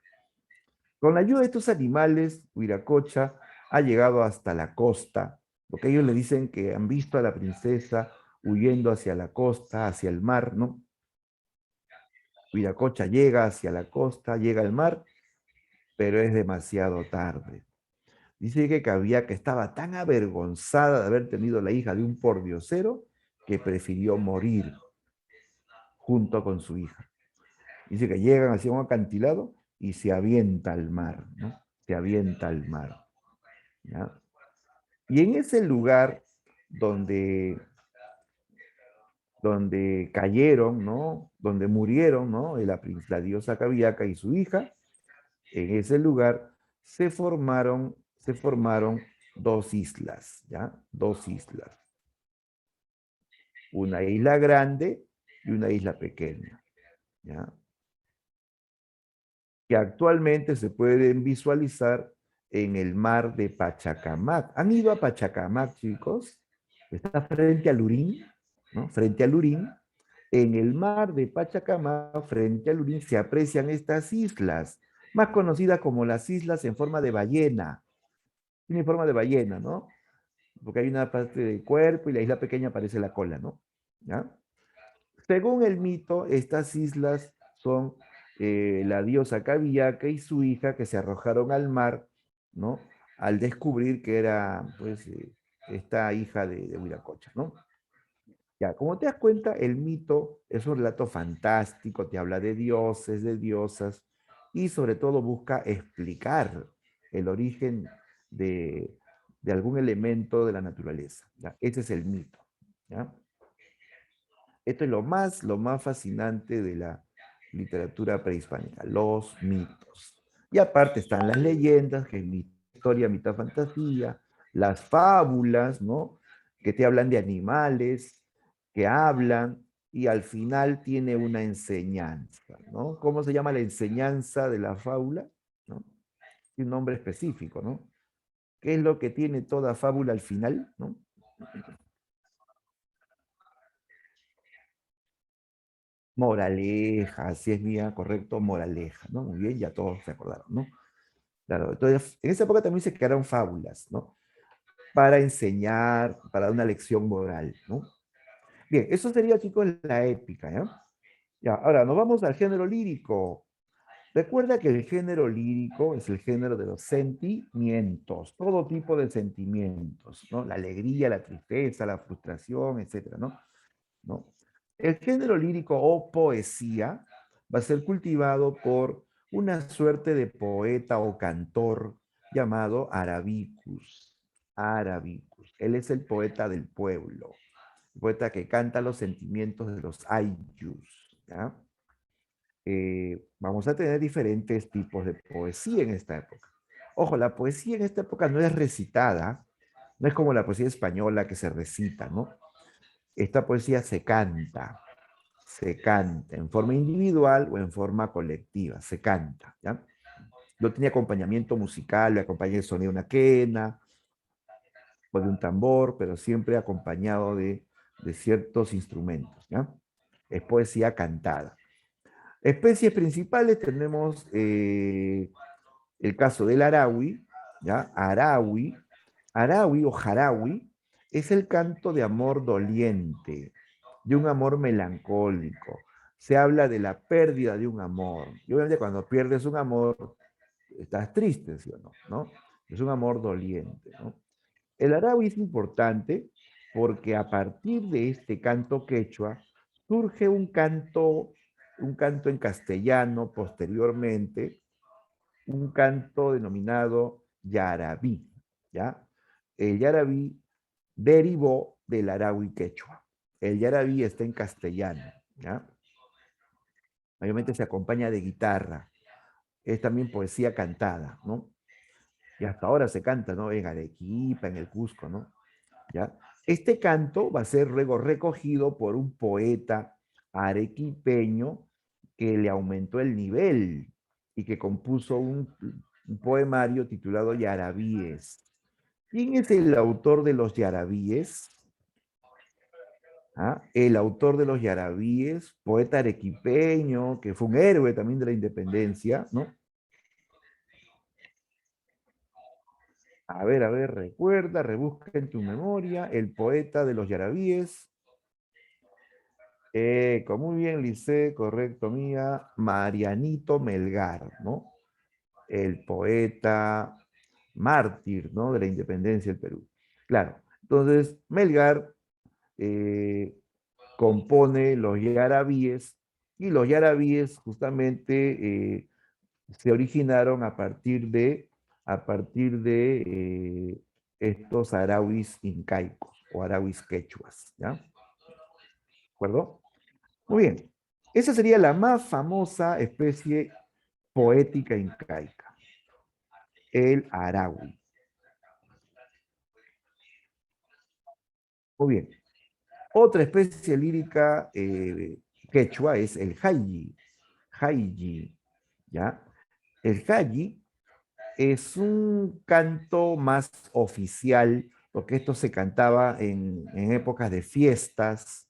Con la ayuda de estos animales, Huiracocha ha llegado hasta la costa, porque ellos le dicen que han visto a la princesa huyendo hacia la costa, hacia el mar, ¿no? Huiracocha llega hacia la costa, llega al mar, pero es demasiado tarde. Dice que Cavillaca estaba tan avergonzada de haber tenido la hija de un pordiosero que prefirió morir junto con su hija. Dice que llegan hacia un acantilado y se avienta al mar, ¿no? Se avienta al mar, ¿ya? Y en ese lugar donde, donde cayeron, ¿no? Donde murieron, ¿no? La diosa Cavillaca y su hija, en ese lugar se formaron dos islas, ¿ya? Dos islas. Una isla grande y una isla pequeña, ¿ya? Que actualmente se pueden visualizar en el mar de Pachacamac. ¿Han ido a Pachacamac, chicos? Está frente a Lurín, ¿no? Frente a Lurín. En el mar de Pachacamac, frente a Lurín, se aprecian estas islas, más conocidas como las islas en forma de ballena. Tiene forma de ballena, ¿no? Porque hay una parte del cuerpo y la isla pequeña parece la cola, ¿no? ¿Ya? Según el mito, estas islas son la diosa Cavillaca y su hija que se arrojaron al mar, ¿no? Al descubrir que era, pues, esta hija de Huiracocha, ¿no? Ya, como te das cuenta, el mito es un relato fantástico, te habla de dioses, de diosas, y sobre todo busca explicar el origen de, de algún elemento de la naturaleza, ¿ya? Ese es el mito, ¿ya? Esto es lo más fascinante de la literatura prehispánica, los mitos. Y aparte están las leyendas, que es mi historia, mitad fantasía, las fábulas, ¿no? Que te hablan de animales, que hablan, y al final tiene una enseñanza, ¿no? ¿Cómo se llama la enseñanza de la fábula? ¿No? Tiene un nombre específico, ¿no? ¿Qué es lo que tiene toda fábula al final? ¿No? Moraleja, así es mía, correcto, moraleja, ¿no? Muy bien, ya todos se acordaron, ¿no? Claro, entonces, en esa época también se crearon fábulas, ¿no? Para enseñar, para dar una lección moral, ¿no? Bien, eso sería, chicos, la épica, ¿ya? Ya, ahora nos vamos al género lírico. Recuerda que el género lírico es el género de los sentimientos, todo tipo de sentimientos, ¿no? La alegría, la tristeza, la frustración, etcétera, ¿no? ¿No? El género lírico o poesía va a ser cultivado por una suerte de poeta o cantor llamado Arabicus. Arabicus. Él es el poeta del pueblo, el poeta que canta los sentimientos de los ayllus, ¿ya? Vamos a tener diferentes tipos de poesía en esta época. Ojo, la poesía en esta época no es recitada, no es como la poesía española que se recita, ¿no? Esta poesía se canta en forma individual o en forma colectiva, se canta, ¿ya? No tiene acompañamiento musical, le acompaña el sonido de una quena o de un tambor, pero siempre acompañado de ciertos instrumentos, ¿ya? Es poesía cantada. Especies principales tenemos el caso del arawi, ¿ya? Arawi, arawi o jarawi es el canto de amor doliente, de un amor melancólico. Se habla de la pérdida de un amor. Y obviamente cuando pierdes un amor, estás triste, ¿sí o no? ¿No? Es un amor doliente, ¿no? El arawi es importante porque a partir de este canto quechua surge un canto en castellano posteriormente, un canto denominado yarabí, ¿ya? El yarabí derivó del araui quechua. El yarabí está en castellano, ¿ya? Mayormente se acompaña de guitarra. Es también poesía cantada, ¿no? Y hasta ahora se canta, ¿no? En Arequipa, en el Cusco, ¿no? ¿Ya? Este canto va a ser luego recogido por un poeta arequipeño que le aumentó el nivel y que compuso un poemario titulado Yarabíes. ¿Quién es el autor de los Yarabíes? ¿Ah? El autor de los Yarabíes, poeta arequipeño, que fue un héroe también de la independencia, ¿no? A ver, recuerda, rebusca en tu memoria, el poeta de los Yarabíes. Muy bien, Lice, correcto, mía. Marianito Melgar, ¿no? El poeta mártir, ¿no? De la independencia del Perú. Claro, entonces Melgar eh, compone los yarabíes y los yarabíes justamente se originaron a partir de estos arauis incaicos o arauis quechuas, ¿ya? ¿De acuerdo? Muy bien. Esa sería la más famosa especie poética incaica, el araui. Muy bien. Otra especie lírica quechua es el hayi. Hayi, ¿ya? El hayi es un canto más oficial, porque esto se cantaba en épocas de fiestas,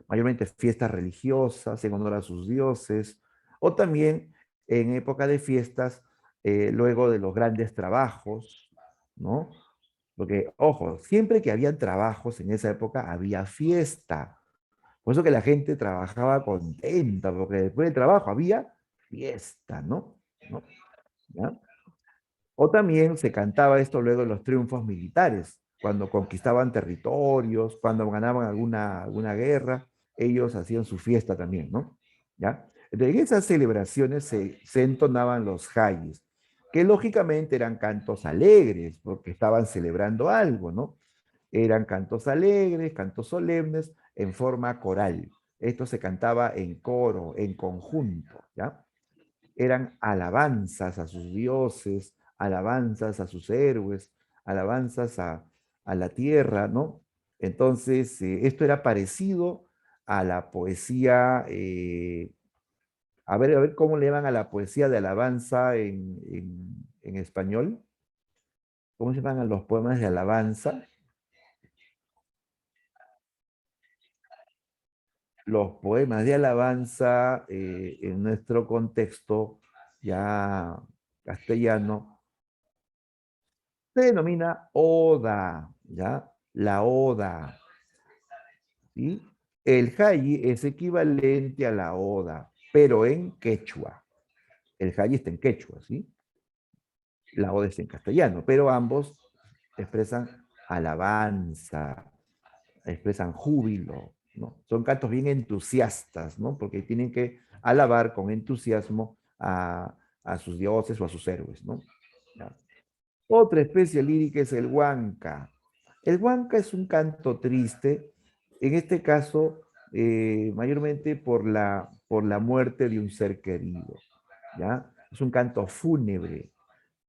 mayormente fiestas religiosas en honor a sus dioses, o también en época de fiestas luego de los grandes trabajos, ¿no? Porque, ojo, siempre que había trabajos en esa época había fiesta. Por eso que la gente trabajaba contenta, porque después del trabajo había fiesta, ¿no? ¿No? ¿Ya? O también se cantaba esto luego de los triunfos militares, cuando conquistaban territorios, cuando ganaban alguna guerra, ellos hacían su fiesta también, ¿no? ¿Ya? Entonces, en esas celebraciones se entonaban los jayes, que lógicamente eran cantos alegres, porque estaban celebrando algo, ¿no? Eran cantos alegres, cantos solemnes, en forma coral. Esto se cantaba en coro, en conjunto, ¿ya? Eran alabanzas a sus dioses, alabanzas a sus héroes, alabanzas a la tierra, ¿no? Entonces, esto era parecido a la poesía, a ver cómo le llaman a la poesía de alabanza en español. ¿Cómo se llaman a los poemas de alabanza? los poemas de alabanza en nuestro contexto ya castellano se denomina oda, ¿ya? La oda, ¿sí? El hayi es equivalente a la oda, pero en quechua. El hayi está en quechua, ¿sí? La oda está en castellano, pero ambos expresan alabanza, expresan júbilo, ¿no? Son cantos bien entusiastas, ¿no? Porque tienen que alabar con entusiasmo a sus dioses o a sus héroes, ¿no? ¿Ya? Otra especie lírica es el huanca. El huanca es un canto triste, en este caso, mayormente por la muerte de un ser querido, ¿ya? Es un canto fúnebre,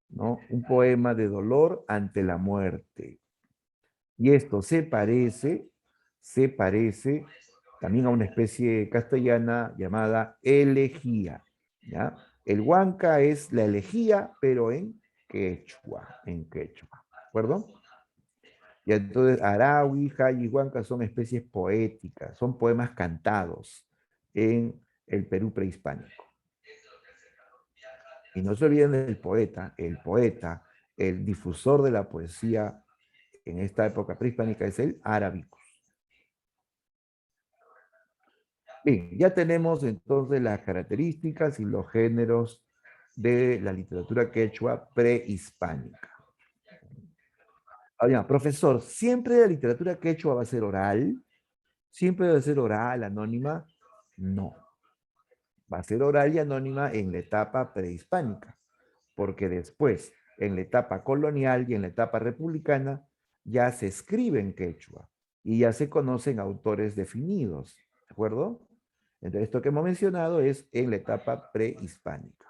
¿no? Un poema de dolor ante la muerte. Y esto se parece también a una especie castellana llamada elegía, ¿ya? El huanca es la elegía, pero en quechua, ¿de acuerdo? Y entonces Araui, Jai y Huanca son especies poéticas, son poemas cantados en el Perú prehispánico. Y no se olviden del poeta, el difusor de la poesía en esta época prehispánica es el arábico. Bien, ya tenemos entonces las características y los géneros de la literatura quechua prehispánica. Ahora, profesor, ¿siempre la literatura quechua va a ser oral? ¿Siempre va a ser oral, anónima? No, va a ser oral y anónima en la etapa prehispánica, porque después, en la etapa colonial y en la etapa republicana, ya se escribe en quechua y ya se conocen autores definidos, ¿de acuerdo? Entonces, esto que hemos mencionado es en la etapa prehispánica.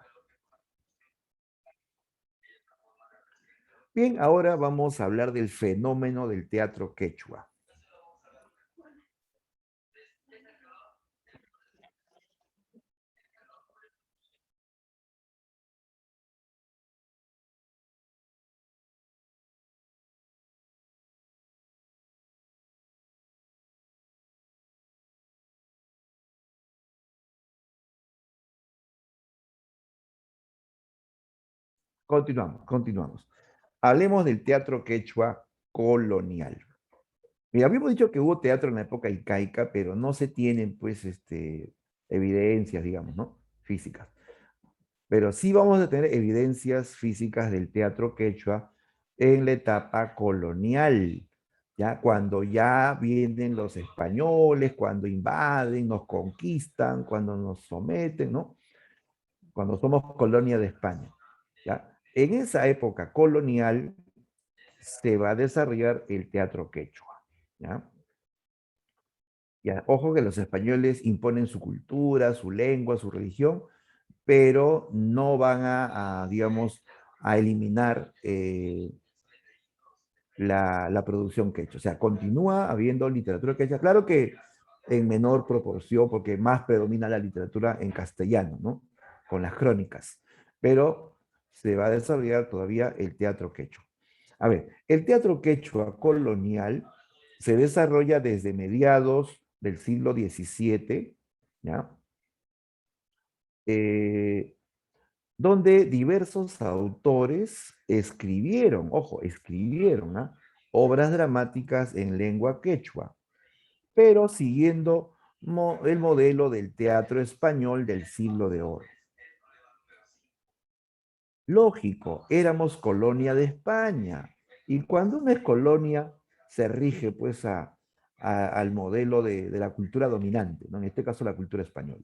Bien, ahora vamos a hablar del fenómeno del teatro quechua. Continuamos. Hablemos del teatro quechua colonial. Mira, habíamos dicho que hubo teatro en la época incaica, pero no se tienen, pues, evidencias, digamos, ¿no? Físicas. Pero sí vamos a tener evidencias físicas del teatro quechua en la etapa colonial, ¿ya? Cuando ya vienen los españoles, cuando invaden, nos conquistan, cuando nos someten, ¿no? Cuando somos colonia de España, ¿ya? En esa época colonial se va a desarrollar el teatro quechua, ¿ya? Ya, ojo que los españoles imponen su cultura, su lengua, su religión, pero no van digamos, a eliminar la producción quechua. O sea, continúa habiendo literatura quechua. Claro que en menor proporción, porque más predomina la literatura en castellano, ¿no? Con las crónicas. Pero se va a desarrollar todavía el teatro quechua. A ver, el teatro quechua colonial se desarrolla desde mediados del siglo XVII, ¿ya? Eh, donde diversos autores escribieron, ojo, escribieron obras dramáticas en lengua quechua, pero siguiendo el modelo del teatro español del siglo de oro. Lógico, éramos colonia de España, y cuando una es colonia, se rige pues al modelo de la cultura dominante, ¿no? En este caso la cultura española.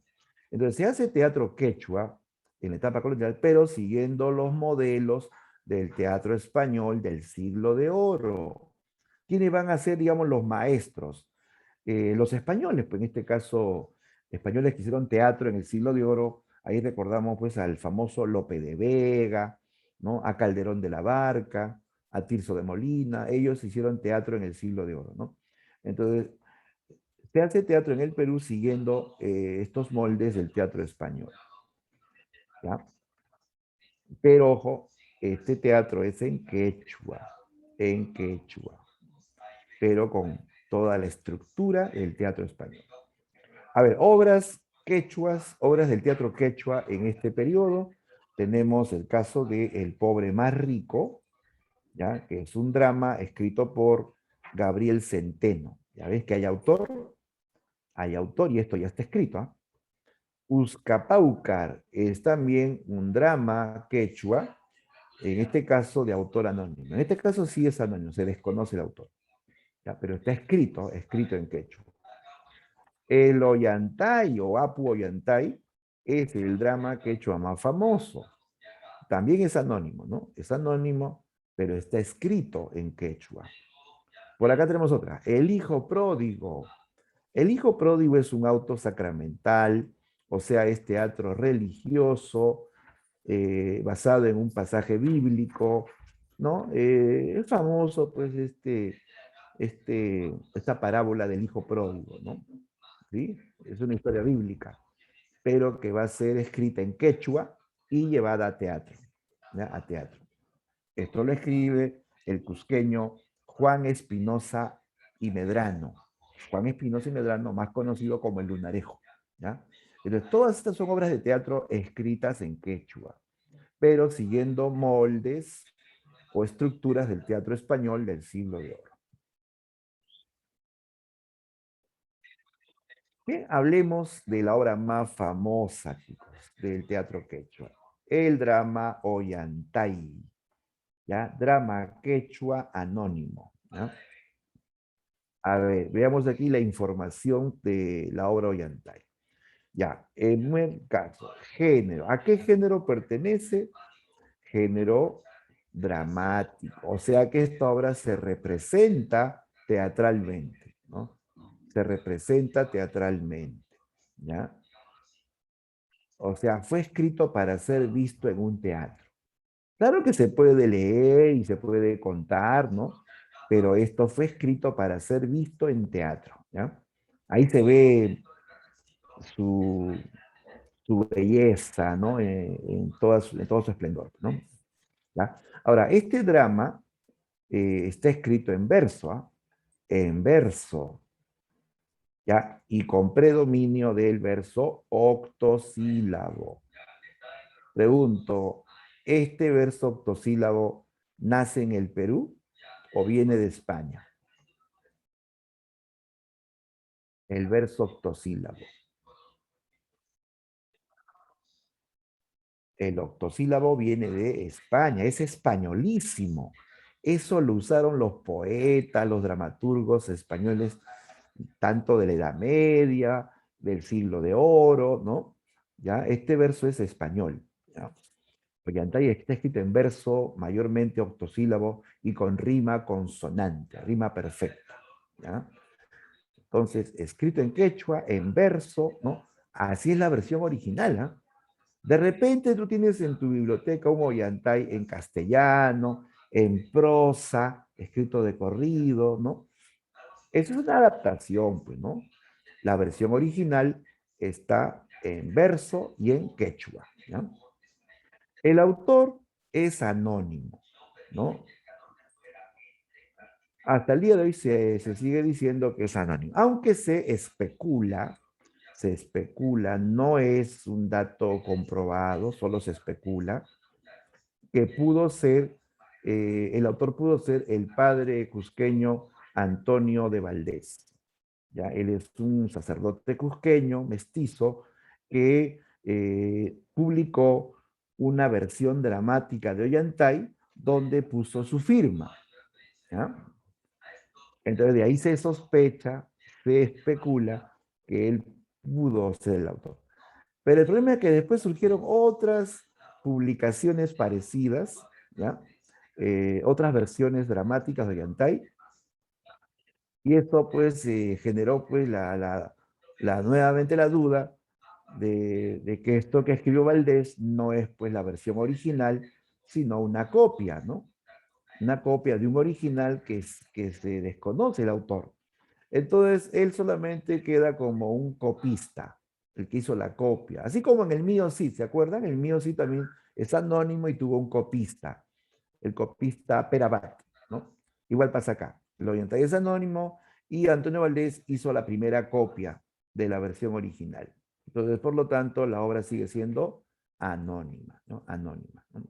Entonces se hace teatro quechua en la etapa colonial, pero siguiendo los modelos del teatro español del siglo de oro. ¿Quiénes van a ser, digamos, los maestros? Los españoles, pues en este caso, españoles que hicieron teatro en el siglo de oro, ahí recordamos pues al famoso Lope de Vega, ¿no? A Calderón de la Barca, a Tirso de Molina, ellos hicieron teatro en el siglo de oro, ¿no? Entonces, se hace teatro en el Perú siguiendo estos moldes del teatro español, ¿ya? Pero ojo, este teatro es en quechua, pero con toda la estructura del teatro español. A ver, obras quechuas, obras del teatro quechua en este periodo. Tenemos el caso de El pobre más rico, ¿ya? Que es un drama escrito por Gabriel Centeno. Ya ves que hay autor y esto ya está escrito. ¿Ah? Uzcapaucar es también un drama quechua, en este caso de autor anónimo. En este caso sí es anónimo, se desconoce el autor, ¿ya? Pero está escrito en quechua. El Ollantay o Apu Ollantay es el drama quechua más famoso. También es anónimo, ¿no? Es anónimo, pero está escrito en quechua. Por acá tenemos otra. El hijo pródigo. El hijo pródigo es un auto sacramental, o sea, es teatro religioso, basado en un pasaje bíblico, ¿no? Es famoso, pues, esta parábola del hijo pródigo, ¿no? ¿Sí? Es una historia bíblica, pero que va a ser escrita en quechua y llevada a teatro, ¿ya? A teatro. Esto lo escribe el cusqueño Juan Espinosa y Medrano. Juan Espinosa y Medrano, más conocido como el Lunarejo, ¿ya? Entonces, todas estas son obras de teatro escritas en quechua, pero siguiendo moldes o estructuras del teatro español del siglo de oro. Bien, hablemos de la obra más famosa, chicos, del teatro quechua. El drama Ollantay, ¿ya? Drama quechua anónimo, ¿ya? A ver, veamos aquí la información de la obra Ollantay. Ya, en buen caso, género. ¿A qué género pertenece? Género dramático. O sea que esta obra se representa teatralmente, ¿no? Se representa teatralmente, ¿ya? O sea, fue escrito para ser visto en un teatro. Claro que se puede leer y se puede contar, ¿no? Pero esto fue escrito para ser visto en teatro, ¿ya? Ahí se ve su, su belleza, ¿no? En todo su esplendor, ¿no? ¿Ya? Ahora, este drama está escrito en verso, ¿ah? En verso, ¿ya? Y con predominio del verso octosílabo. Pregunto, ¿este verso octosílabo nace en el Perú o viene de España? El verso octosílabo. El octosílabo viene de España, es españolísimo. Eso lo usaron los poetas, los dramaturgos españoles, tanto de la Edad Media, del siglo de Oro, ¿no? ¿Ya? Este verso es español, ¿ya? Ollantay está escrito en verso mayormente octosílabo y con rima consonante, rima perfecta, ¿ya? Entonces, escrito en quechua, en verso, ¿no? Así es la versión original, ¿ah? De repente tú tienes en tu biblioteca un Ollantay en castellano, en prosa, escrito de corrido, ¿no? Eso es una adaptación, pues, ¿no? La versión original está en verso y en quechua, ¿ya? El autor es anónimo, ¿no? Hasta el día de hoy se sigue diciendo que es anónimo, aunque se especula, no es un dato comprobado, solo se especula, que pudo ser, el autor pudo ser el padre cusqueño Antonio de Valdés. ¿Ya? Él es un sacerdote cusqueño, mestizo, que publicó una versión dramática de Ollantay donde puso su firma. ¿Ya? Entonces de ahí se sospecha, se especula que él pudo ser el autor. Pero el problema es que después surgieron otras publicaciones parecidas, ¿ya? Otras versiones dramáticas de Ollantay, y esto pues generó pues nuevamente la duda de que esto que escribió Valdés no es pues la versión original, sino una copia, ¿no? Una copia de un original que se desconoce el autor. Entonces, él solamente queda como un copista, el que hizo la copia. Así como en el mío sí, ¿se acuerdan? El mío sí también es anónimo y tuvo un copista, el copista Perabat, ¿no? Igual pasa acá. El oriental es anónimo y Antonio Valdés hizo la primera copia de la versión original. Entonces, por lo tanto, la obra sigue siendo anónima, ¿no? Anónima, ¿no?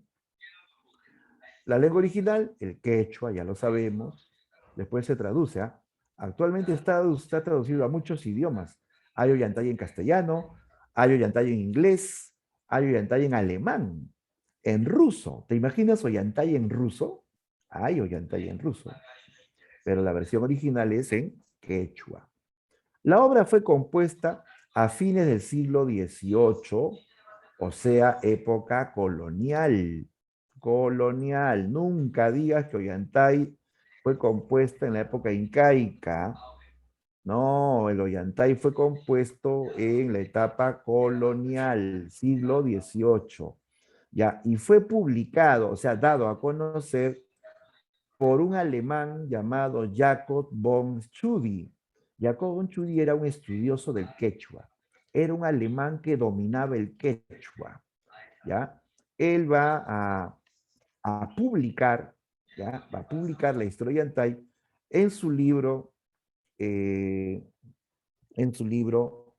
La lengua original, el quechua, ya lo sabemos, después se traduce. ¿Ah? Actualmente está traducido a muchos idiomas. Hay Ollantay en castellano, hay Ollantay en inglés, hay Ollantay en alemán, en ruso. ¿Te imaginas Ollantay en ruso? Hay Ollantay en ruso, pero la versión original es en quechua. La obra fue compuesta a fines del siglo XVIII, o sea, época colonial. Colonial. Nunca digas que Ollantay fue compuesta en la época incaica. No, el Ollantay fue compuesto en la etapa colonial, siglo XVIII. Ya, y fue publicado, o sea, dado a conocer por un alemán llamado Jacob von Tschudi. Jacob von Tschudi era un estudioso del quechua. Era un alemán que dominaba el quechua. ¿Ya? Él va a publicar, ¿ya? Va a publicar la historia de Yantay en su libro, eh, en su libro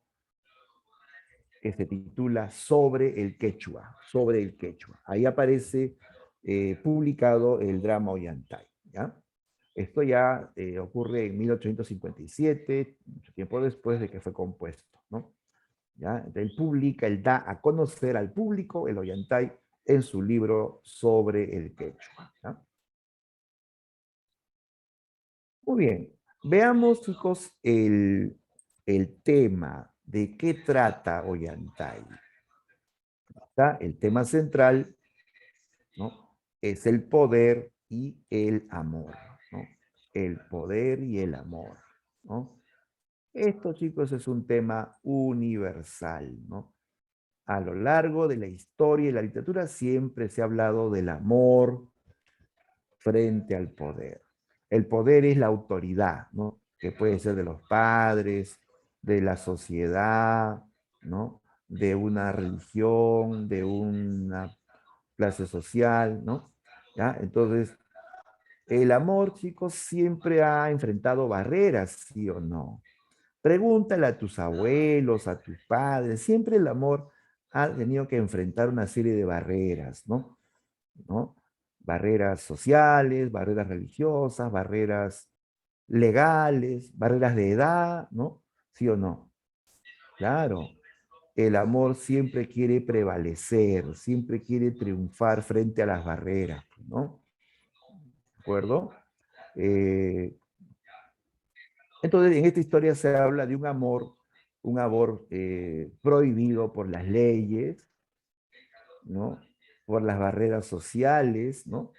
que se titula Sobre el Quechua, sobre el Quechua. Ahí aparece publicado el drama Ollantay, ¿ya? Esto ya ocurre en 1857, mucho tiempo después de que fue compuesto, ¿no? ¿Ya? Entonces, él publica, él da a conocer al público el Ollantay en su libro sobre el quechua. ¿Ya? Muy bien, veamos chicos el tema, de qué trata Ollantay. ¿Está? El tema central, ¿no? Es el poder y el amor, ¿no? El poder y el amor, ¿no? Esto, chicos, es un tema universal, ¿no? A lo largo de la historia y la literatura siempre se ha hablado del amor frente al poder. El poder es la autoridad, ¿no? Que puede ser de los padres, de la sociedad, ¿no? De una religión, de una clase social, ¿no? ¿Ya? Entonces, el amor, chicos, siempre ha enfrentado barreras, ¿sí o no? Pregúntale a tus abuelos, a tus padres, siempre el amor ha tenido que enfrentar una serie de barreras, ¿no? ¿No? Barreras sociales, barreras religiosas, barreras legales, barreras de edad, ¿no? ¿Sí o no? Claro, el amor siempre quiere prevalecer, siempre quiere triunfar frente a las barreras, ¿no? ¿De acuerdo? Eh, entonces, en esta historia se habla de un amor prohibido por las leyes, ¿no? Por las barreras sociales, ¿no?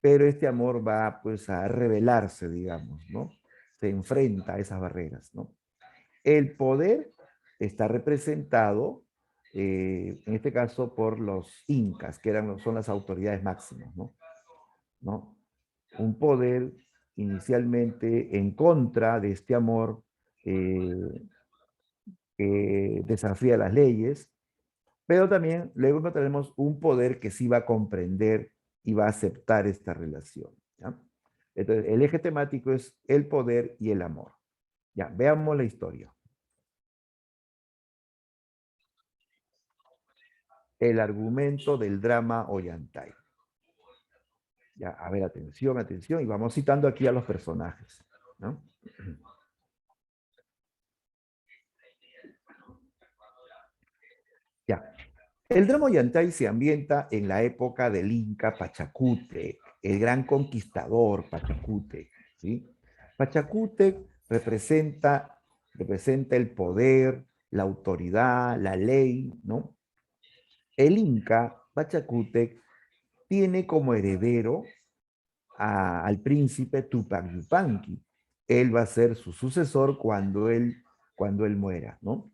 Pero este amor va pues a rebelarse, digamos, ¿no? Se enfrenta a esas barreras, ¿no? El poder está representado, en este caso, por los incas, que son las autoridades máximas, ¿no? ¿No? Un poder inicialmente en contra de este amor eh, que desafía las leyes, pero también luego encontraremos un poder que sí va a comprender y va a aceptar esta relación. ¿Ya? Entonces, el eje temático es el poder y el amor. Ya, veamos la historia. El argumento del drama Ollantay. Ya, a ver, atención, atención, y vamos citando aquí a los personajes. ¿No? Ya, el drama Ollantay se ambienta en la época del Inca Pachacútec, el gran conquistador Pachacútec, ¿sí? Pachacútec representa el poder, la autoridad, la ley, ¿no? El Inca Pachacútec tiene como heredero al príncipe Tupac Yupanqui. Él va a ser su sucesor cuando él muera, ¿no?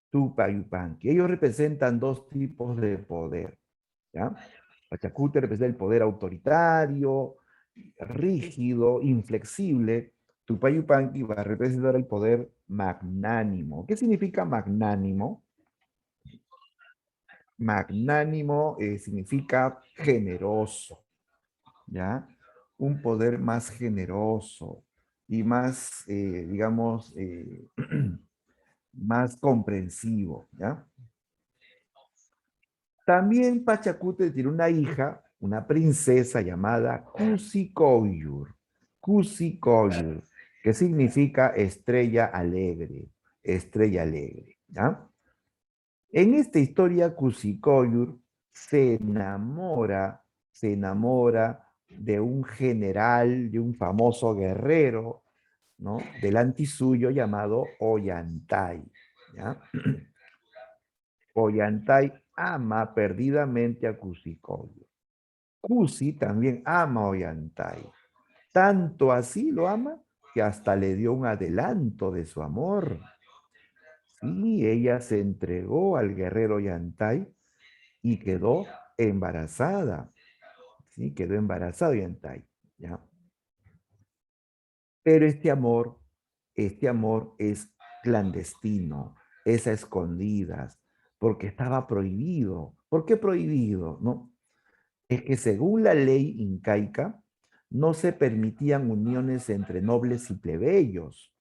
Tupac Yupanqui. Ellos representan dos tipos de poder. ¿Ya? Pachacuti representa el poder autoritario, rígido, inflexible. Tupayupanqui va a representar el poder magnánimo. ¿Qué significa magnánimo? Magnánimo significa generoso, ¿ya? Un poder más generoso y más, digamos, más comprensivo, ¿ya? También Pachacute tiene una hija, una princesa llamada Kusikoyur. Kusikoyur, que significa estrella alegre, ¿ya? En esta historia, Kusikoyur se enamora de un general, de un famoso guerrero, ¿no? Delante suyo llamado Ollantay, ¿ya? Ollantay ama perdidamente a Kusikoyo. Kusi también ama a Ollantay. Tanto así lo ama que hasta le dio un adelanto de su amor. Sí, ella se entregó al guerrero Ollantay y quedó embarazada. Sí, quedó embarazada Ollantay. ¿Ya? Pero este amor es clandestino, es a escondidas, porque estaba prohibido. ¿Por qué prohibido? ¿No? Es que según la ley incaica, no se permitían uniones entre nobles y plebeyos.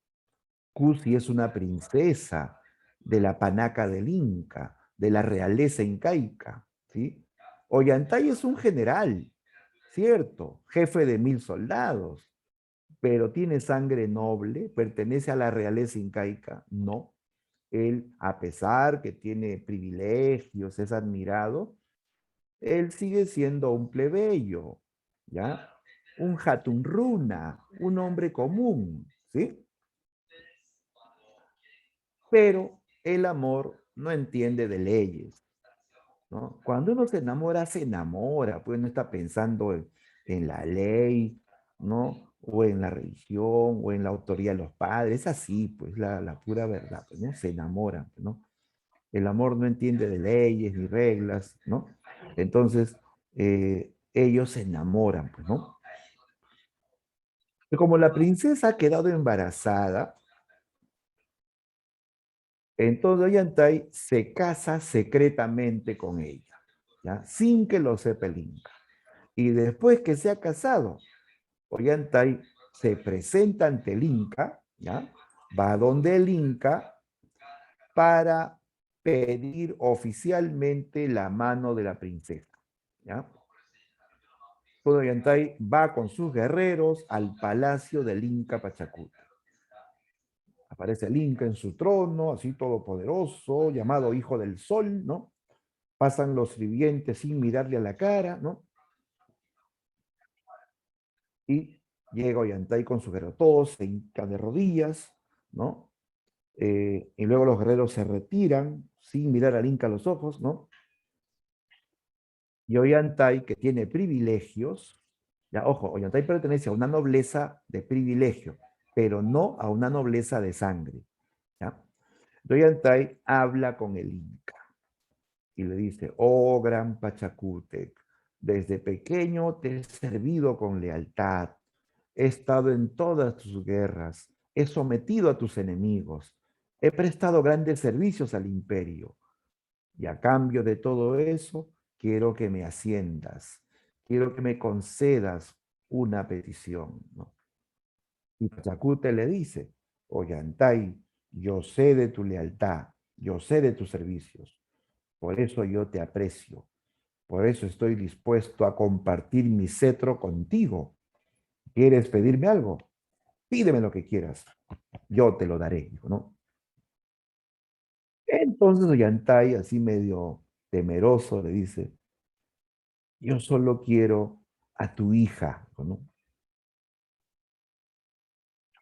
Cusi es una princesa de la panaca del Inca, de la realeza incaica, ¿sí? Ollantay es un general, cierto, jefe de 1000 soldados, pero tiene sangre noble, pertenece a la realeza incaica, no. Él, a pesar que tiene privilegios, es admirado, él sigue siendo un plebeyo, ¿ya? Un jatunruna, un hombre común, ¿sí? Pero el amor no entiende de leyes, ¿no? Cuando uno se enamora, pues no está pensando en la ley, ¿no? O en la religión, o en la autoridad de los padres, es así, pues la pura verdad, pues, ¿no? Se enamoran, ¿no? El amor no entiende de leyes ni reglas, ¿no? Entonces, ellos se enamoran, pues, ¿no? Y como la princesa ha quedado embarazada, entonces Ollantay se casa secretamente con ella, ¿ya? Sin que lo sepa el Inca. Y después que se ha casado, Ollantay se presenta ante el Inca, ¿ya? Va donde el Inca para pedir oficialmente la mano de la princesa, ¿ya? Ollantay va con sus guerreros al palacio del Inca Pachacuti. Aparece el Inca en su trono, así todopoderoso, llamado Hijo del Sol, ¿no? Pasan los sirvientes sin mirarle a la cara, ¿no? Y llega Ollantay con su guerrero, todos se hincan de rodillas, ¿no? Y luego los guerreros se retiran sin mirar al Inca a los ojos, ¿no? Y Ollantay, que tiene privilegios, ya, ojo, Ollantay pertenece a una nobleza de privilegio, pero no a una nobleza de sangre, ¿ya? Ollantay habla con el Inca y le dice, oh gran Pachacútec, desde pequeño te he servido con lealtad, he estado en todas tus guerras, he sometido a tus enemigos, he prestado grandes servicios al imperio, y a cambio de todo eso, quiero que me asciendas, quiero que me concedas una petición, ¿no? Y Pachacute le dice, Ollantay, yo sé de tu lealtad, yo sé de tus servicios, por eso yo te aprecio, por eso estoy dispuesto a compartir mi cetro contigo. ¿Quieres pedirme algo? Pídeme lo que quieras, yo te lo daré, dijo, ¿no? Entonces Ollantay, así medio temeroso, le dice, yo solo quiero a tu hija, ¿no?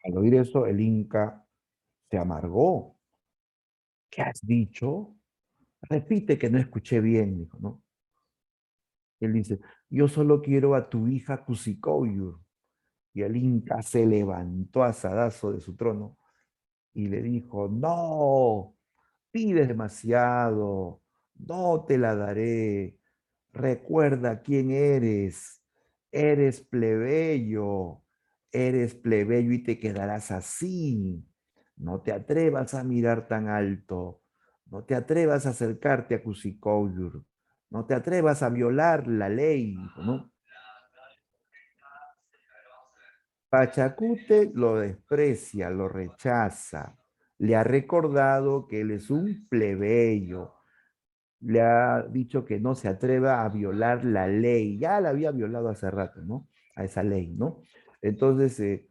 Al oír eso, el Inca se amargó. ¿Qué has dicho? Repite que no escuché bien, dijo, ¿no? Él dice, yo solo quiero a tu hija Cusicoyu. Y el Inca se levantó asadazo de su trono y le dijo, no, pides demasiado, no te la daré. Recuerda quién eres. Eres plebeyo y te quedarás así. No te atrevas a mirar tan alto. No te atrevas a acercarte a Kusikoyur. No te atrevas a violar la ley, ¿no? Pachacute lo desprecia, lo rechaza, le ha recordado que él es un plebeyo, le ha dicho que no se atreva a violar la ley, ya la había violado hace rato, ¿no? A esa ley, ¿no? Entonces,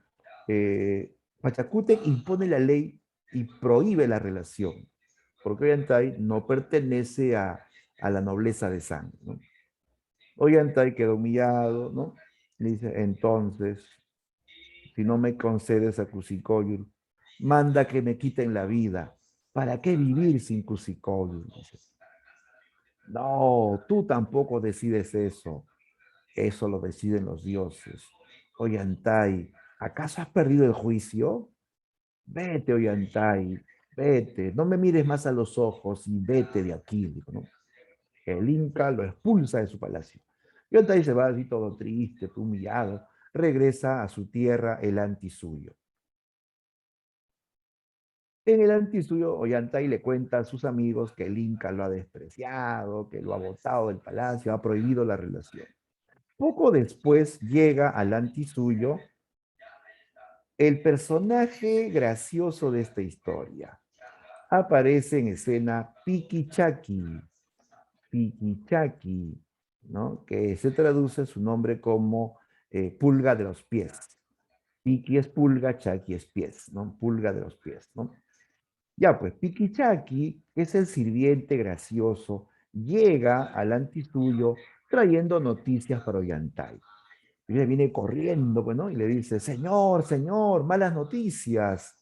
Pachacútec impone la ley y prohíbe la relación, porque Ollantay no pertenece a la nobleza de sangre, ¿no? Ollantay quedó humillado, ¿no? Le dice, entonces, si no me concedes a Cusicoyul, manda que me quiten la vida. ¿Para qué vivir sin Cusicoyul? Dice. No, tú tampoco decides eso. Eso lo deciden los dioses. Ollantay, ¿acaso has perdido el juicio? Vete, Ollantay, vete. No me mires más a los ojos y vete de aquí. Dijo, ¿no? El Inca lo expulsa de su palacio. Ollantay se va así todo triste, humillado. Regresa a su tierra, el Antisuyo. En el Antisuyo, Ollantay le cuenta a sus amigos que el Inca lo ha despreciado, que lo ha botado del palacio, ha prohibido la relación. Poco después llega al Antisuyo el personaje gracioso de esta historia. Aparece en escena Piquichaki, Piquichaki, ¿no? Que se traduce su nombre como pulga de los pies. Piqui es pulga, Chaki es pies, ¿no? Pulga de los pies, ¿no? Ya pues, Piquichaki, que es el sirviente gracioso, llega al Antisuyo trayendo noticias para Ollantay. Y ella viene corriendo, pues, ¿no? Y le dice, señor, señor, malas noticias.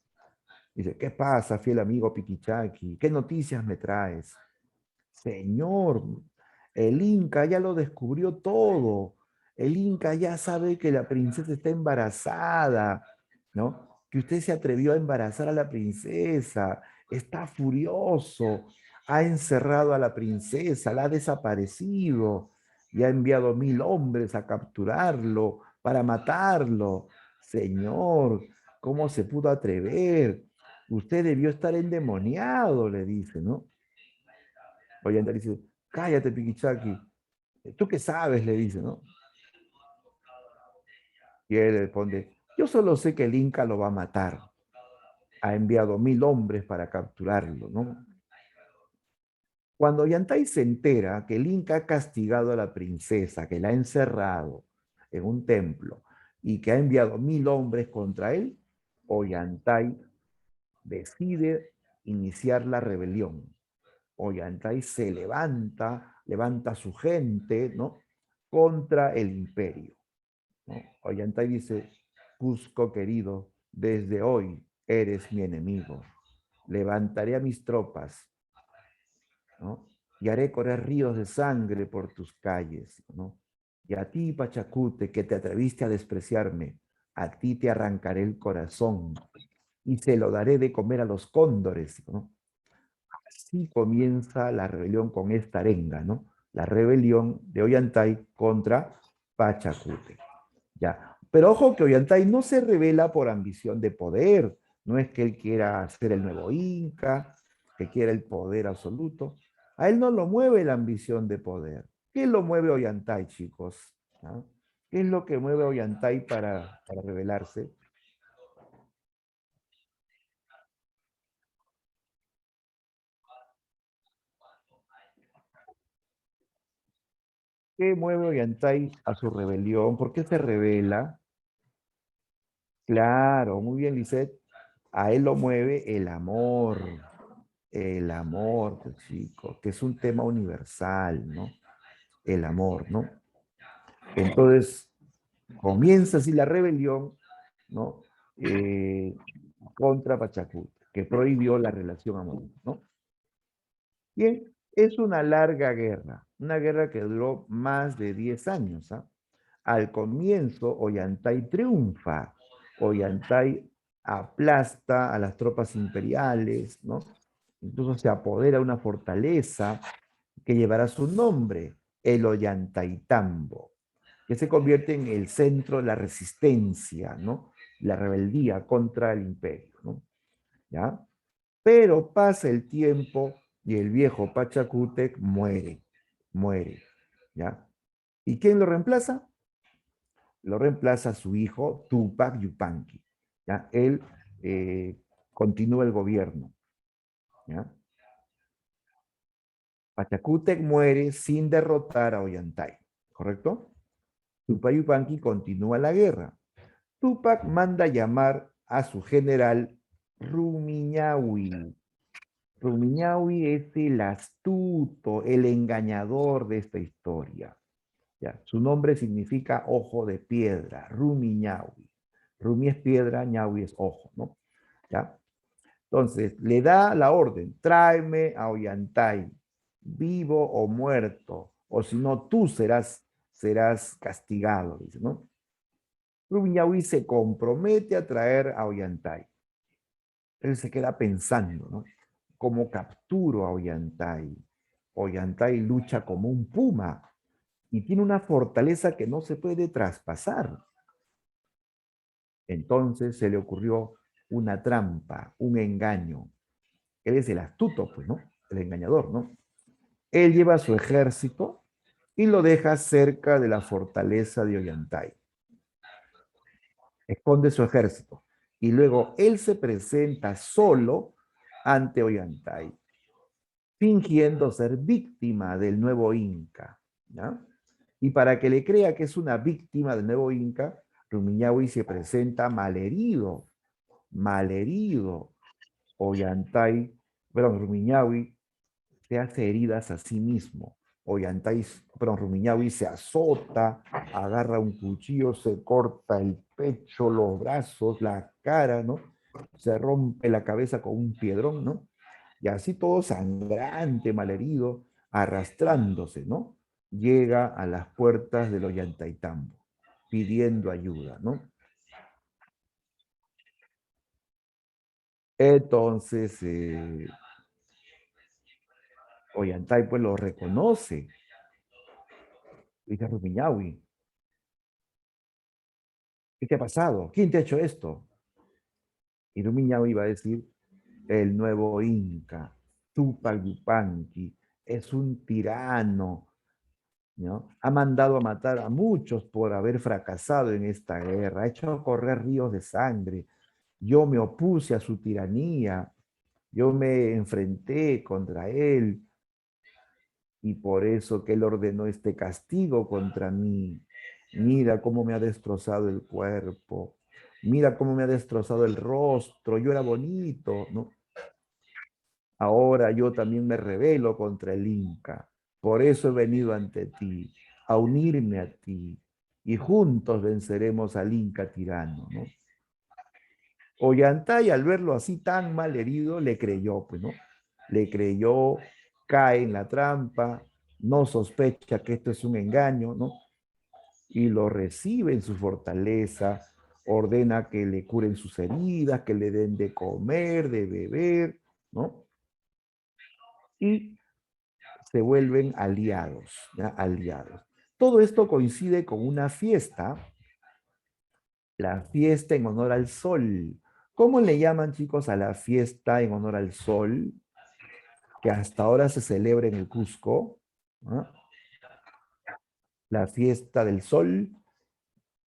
Dice, ¿qué pasa, fiel amigo Piquichaki? ¿Qué noticias me traes? Señor, el Inca ya lo descubrió todo. El Inca ya sabe que la princesa está embarazada, ¿no? Que usted se atrevió a embarazar a la princesa. Está furioso. Ha encerrado a la princesa, la ha desaparecido y ha enviado 1000 hombres a capturarlo, para matarlo. Señor, ¿cómo se pudo atrever? Usted debió estar endemoniado, le dice, ¿no? Ollanta le dice, cállate, Piquichaki. ¿Tú qué sabes? Le dice, ¿no? Y él le responde, yo solo sé que el Inca lo va a matar. Ha enviado 1000 hombres para capturarlo, ¿no? Cuando Ollantay se entera que el Inca ha castigado a la princesa, que la ha encerrado en un templo y que ha enviado 1000 hombres contra él, Ollantay decide iniciar la rebelión. Ollantay se levanta, levanta a su gente, ¿no? Contra el imperio, ¿no? Ollantay dice, Cusco querido, desde hoy eres mi enemigo. Levantaré a mis tropas, ¿no? Y haré correr ríos de sangre por tus calles, ¿no? Y a ti, Pachacute, que te atreviste a despreciarme, a ti te arrancaré el corazón y se lo daré de comer a los cóndores, ¿no? Así comienza la rebelión con esta arenga, ¿no? La rebelión de Ollantay contra Pachacute. Ya. Pero ojo que Ollantay no se revela por ambición de poder. No es que él quiera ser el nuevo Inca, que quiera el poder absoluto. A él no lo mueve la ambición de poder. ¿Qué lo mueve Ollantay, chicos? ¿Ah? ¿Qué es lo que mueve a Ollantay para rebelarse? ¿Qué mueve Ollantay a su rebelión? ¿Por qué se revela? Claro, muy bien, Lisette. A él lo mueve el amor, pues, chicos, que es un tema universal, ¿no? El amor, ¿no? Entonces, comienza así la rebelión, ¿no? Eh, contra Pachacuti, que prohibió la relación amorosa, ¿no? Bien, es una guerra que duró más de 10 años, ¿ah? Al comienzo, Ollantay triunfa. Ollantay aplasta a las tropas imperiales, ¿no? Incluso se apodera de una fortaleza que llevará su nombre, el Ollantaytambo, que se convierte en el centro de la resistencia, ¿no? La rebeldía contra el imperio, ¿no? ¿Ya? Pero pasa el tiempo y el viejo Pachacútec muere, ¿ya? ¿Y quién lo reemplaza? Lo reemplaza su hijo Tupac Yupanqui. ¿Ya? Él continúa el gobierno, ¿ya? Pachacútec muere sin derrotar a Ollantay, ¿correcto? Tupac Yupanqui continúa la guerra. Tupac manda llamar a su general Rumiñahui. Rumiñahui es el astuto, el engañador de esta historia. ¿Ya? Su nombre significa ojo de piedra, Rumiñahui. Rumi es piedra, Ñahui es ojo, ¿no? ¿Ya? Entonces, le da la orden, tráeme a Ollantay, vivo o muerto, o si no, tú serás castigado, dice, ¿no? Rumiñahui se compromete a traer a Ollantay. Él se queda pensando, ¿no? ¿Cómo capturo a Ollantay? Ollantay lucha como un puma y tiene una fortaleza que no se puede traspasar. Entonces se le ocurrió una trampa, un engaño. Él es el astuto, pues, ¿no? El engañador, ¿no? Él lleva su ejército y lo deja cerca de la fortaleza de Ollantay. Esconde su ejército. Y luego él se presenta solo ante Ollantay, fingiendo ser víctima del nuevo Inca, ¿ya? Y para que le crea que es una víctima del nuevo Inca, Rumiñahui se presenta malherido, malherido. Ollantay, perdón, Rumiñahui se hace heridas a sí mismo. Ollantay, perdón, Rumiñahui se azota, agarra un cuchillo, se corta el pecho, los brazos, la cara, ¿no? Se rompe la cabeza con un piedrón, ¿no? Y así todo sangrante, malherido, arrastrándose, ¿no? Llega a las puertas del Ollantaytambo, pidiendo ayuda, ¿no? Entonces, Ollantay pues lo reconoce. Dice Rumiñahui, ¿qué te ha pasado? ¿Quién te ha hecho esto? Y Rumiñahui iba a decir, el nuevo Inca, Tupac Yupanqui, es un tirano, ¿no? Ha mandado a matar a muchos por haber fracasado en esta guerra, ha hecho correr ríos de sangre. Yo me opuse a su tiranía, yo me enfrenté contra él y por eso que él ordenó este castigo contra mí. Mira cómo me ha destrozado el cuerpo, mira cómo me ha destrozado el rostro, yo era bonito, ¿no? Ahora yo también me rebelo contra el Inca. Por eso he venido ante ti, a unirme a ti, y juntos venceremos al Inca tirano, ¿no? Ollantay, al verlo así tan mal herido, le creyó, pues, ¿no? Le creyó, cae en la trampa, no sospecha que esto es un engaño, ¿no? Y lo recibe en su fortaleza, ordena que le curen sus heridas, que le den de comer, de beber, ¿no? Y se vuelven aliados, ¿ya? Aliados. Todo esto coincide con una fiesta, la fiesta en honor al sol. ¿Cómo le llaman, chicos, a la fiesta en honor al sol que hasta ahora se celebra en el Cusco? ¿Ah? La fiesta del sol.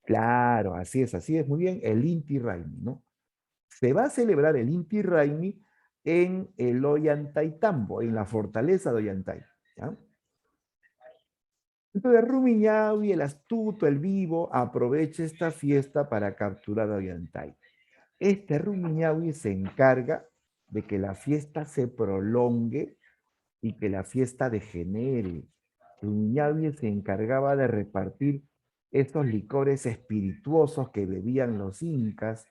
Claro, así es, muy bien, el Inti Raymi, ¿no? Se va a celebrar el Inti Raymi en el Ollantaytambo, en la fortaleza de Ollantay, ¿ya? Entonces Rumiñahui, el astuto, el vivo, aprovecha esta fiesta para capturar a Ollantay. Este Rumiñahui se encarga de que la fiesta se prolongue y que la fiesta degenere. Rumiñahui se encargaba de repartir esos licores espirituosos que bebían los incas,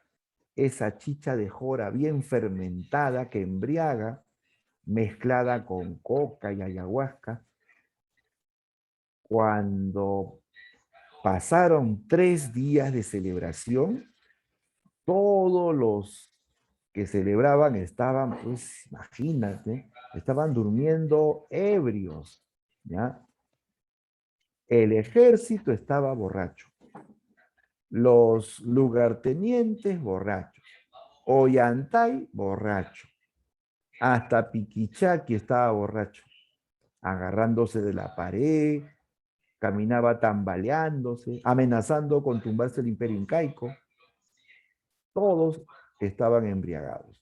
esa chicha de jora bien fermentada que embriaga, mezclada con coca y ayahuasca. Cuando pasaron 3 días de celebración, todos los que celebraban estaban, pues imagínate, estaban durmiendo ebrios, ¿ya? El ejército estaba borracho, los lugartenientes borrachos, Ollantay borracho, hasta Piquichaqui estaba borracho, agarrándose de la pared, caminaba tambaleándose, amenazando con tumbarse el imperio incaico. Todos estaban embriagados.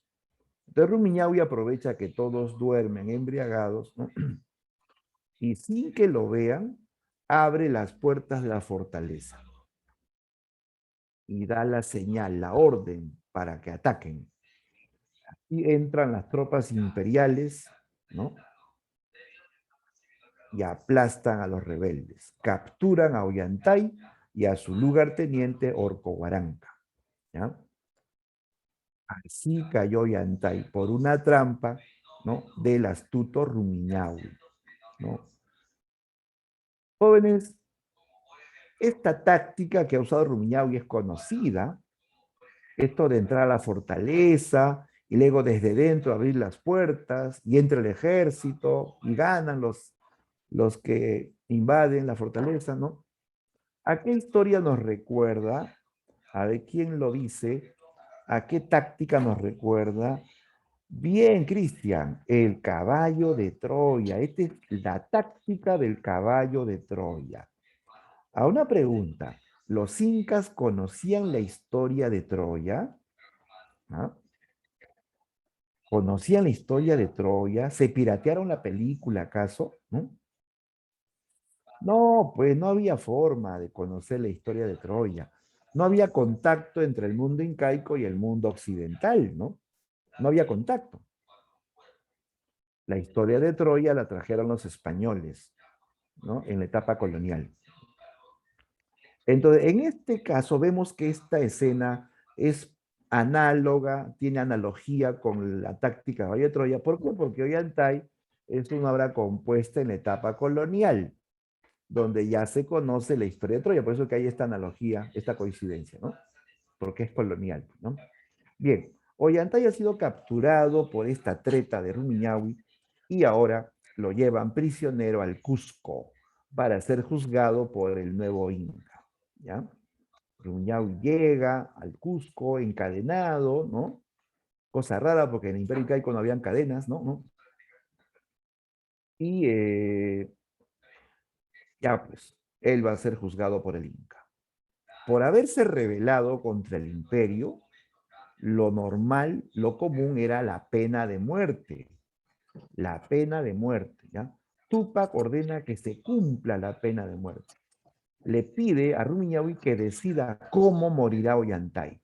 Entonces Rumiñahui aprovecha que todos duermen embriagados, ¿no? Y sin que lo vean, abre las puertas de la fortaleza y da la señal, la orden para que ataquen. Y entran las tropas imperiales, ¿no? Y aplastan a los rebeldes. Capturan a Ollantay y a su lugarteniente Orco Guaranca, ¿ya? Así cayó Ollantay por una trampa, ¿no? Del astuto Rumiñahui, ¿no? Jóvenes, esta táctica que ha usado Rumiñahui es conocida, esto de entrar a la fortaleza y luego desde dentro abrir las puertas y entra el ejército y ganan los que invaden la fortaleza, ¿no? ¿A qué historia nos recuerda? A ver quién lo dice. ¿A qué táctica nos recuerda? Bien, Cristian, el caballo de Troya. Esta es la táctica del caballo de Troya. A una pregunta, ¿los incas conocían la historia de Troya? ¿Ah? ¿Conocían la historia de Troya? ¿Se piratearon la película acaso? ¿No? No, pues no había forma de conocer la historia de Troya. No había contacto entre el mundo incaico y el mundo occidental, ¿no? No había contacto. La historia de Troya la trajeron los españoles, ¿no? En la etapa colonial. Entonces, en este caso vemos que esta escena es análoga, tiene analogía con la táctica de Valle de Troya. ¿Por qué? Porque Ollantay es una obra compuesta en la etapa colonial, donde ya se conoce la historia de Troya. Por eso que hay esta analogía, esta coincidencia, ¿no? Porque es colonial, ¿no? Bien, Ollantay ha sido capturado por esta treta de Rumiñahui y ahora lo llevan prisionero al Cusco para ser juzgado por el nuevo Inca, ¿ya? Rumiñahui llega al Cusco encadenado, ¿no? Cosa rara porque en el Imperio Incaico no habían cadenas, ¿no? Y ya pues, él va a ser juzgado por el Inca. Por haberse rebelado contra el imperio, lo normal, lo común era la pena de muerte. La pena de muerte, ¿ya? Tupac ordena que se cumpla la pena de muerte. Le pide a Rumiñahui que decida cómo morirá Ollantay,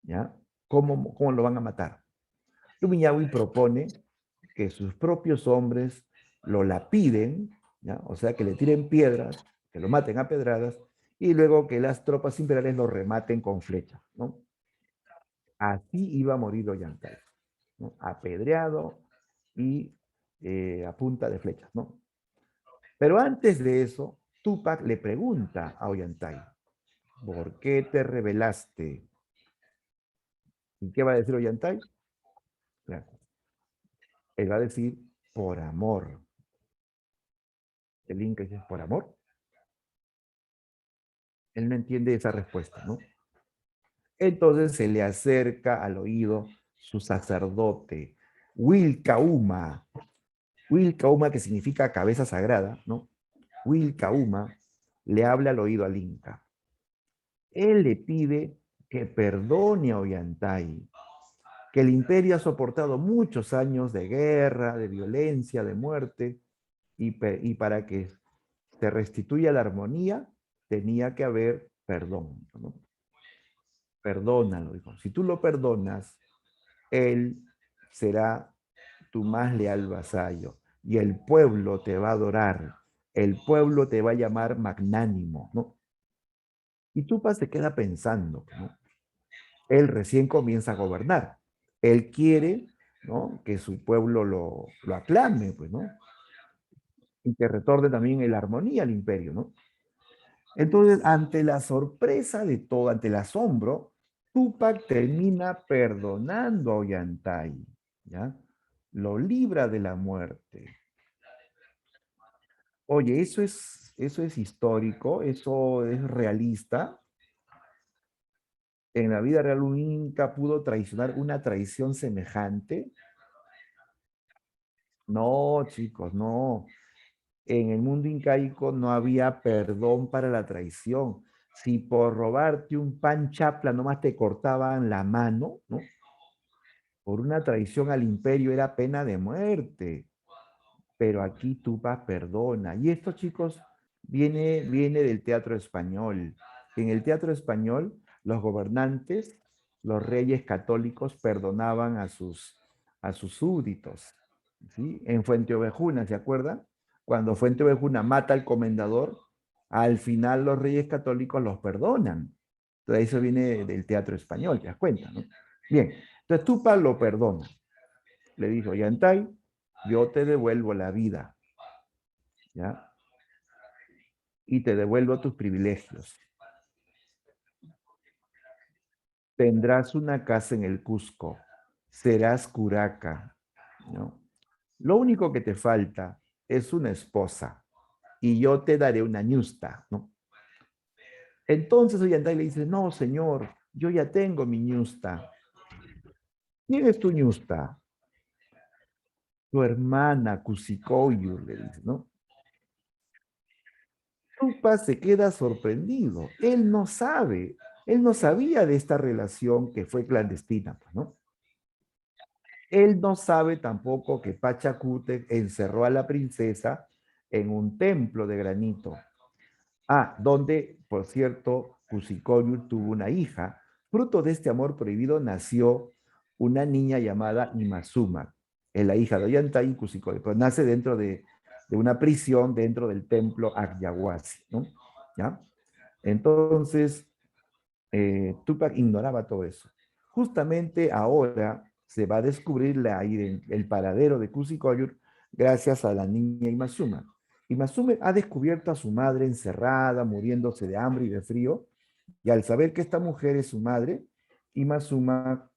¿ya? ¿Cómo lo van a matar? Rumiñahui propone que sus propios hombres lo lapiden, ¿ya? O sea, que le tiren piedras, que lo maten a pedradas, y luego que las tropas imperiales lo rematen con flechas, ¿no? Así iba a morir Ollantay, ¿no? Apedreado y a punta de flechas, ¿no? Pero antes de eso, Tupac le pregunta a Ollantay, ¿por qué te rebelaste? ¿Y qué va a decir Ollantay? Claro, él va a decir, por amor. El Inca dice, ¿por amor? Él no entiende esa respuesta, ¿no? Entonces se le acerca al oído su sacerdote, Wilcauma. Wilcauma, que significa cabeza sagrada, ¿no? Wilcauma le habla al oído al Inca. Él le pide que perdone a Ollantay, que el imperio ha soportado muchos años de guerra, de violencia, de muerte, y para que se restituya la armonía, tenía que haber perdón, ¿no? Perdónalo, dijo. Si tú lo perdonas, él será tu más leal vasallo y el pueblo te va a adorar, el pueblo te va a llamar magnánimo, ¿no? Y Tupac se queda pensando, ¿no? Él recién comienza a gobernar. Él quiere, ¿no? Que su pueblo lo aclame, pues, ¿no? Y que retorne también la armonía al imperio, ¿no? Entonces, ante la sorpresa de todo, ante el asombro, Tupac termina perdonando a Ollantay, ¿ya? Lo libra de la muerte. Oye, eso es histórico, eso es realista. En la vida real un inca pudo traicionar una traición semejante. No, chicos, no. En el mundo incaico no había perdón para la traición. Si por robarte un pan chapla nomás te cortaban la mano, ¿no? Por una traición al imperio era pena de muerte. Pero aquí Tupac perdona. Y esto, chicos, viene del teatro español. En el teatro español, los gobernantes, los reyes católicos perdonaban a sus súbditos. ¿Sí? En Fuenteovejuna, ¿se acuerdan? Cuando Fuenteovejuna mata al comendador, al final los reyes católicos los perdonan. Entonces eso viene del teatro español, te das cuenta, ¿no? Bien, entonces Tupac lo perdona. Le dijo, Yantay, yo te devuelvo la vida, ¿ya? Y te devuelvo tus privilegios. Tendrás una casa en el Cusco, serás curaca, ¿no? Lo único que te falta es una esposa y yo te daré una ñusta, ¿no? Entonces Ollantay le dice, no, señor, yo ya tengo mi ñusta. ¿Quién es tu ñusta? Tu hermana, Cusicoyu, le dice, ¿no? Tupa se queda sorprendido. Él no sabía de esta relación que fue clandestina, pues, ¿no? Él no sabe tampoco que Pachacútec encerró a la princesa en un templo de granito. Ah, donde, por cierto, Cusicoyu tuvo una hija. Fruto de este amor prohibido nació una niña llamada Imazuma, es la hija de Ollantay y Cusicoyu, pero nace dentro de una prisión dentro del templo Agyahuasi, ¿no? ¿Ya? Entonces, Tupac ignoraba todo eso. Justamente ahora se va a descubrir el paradero de Kusi Koyur gracias a la niña Imazuma. Imazuma ha descubierto a su madre encerrada, muriéndose de hambre y de frío, y al saber que esta mujer es su madre, Imazuma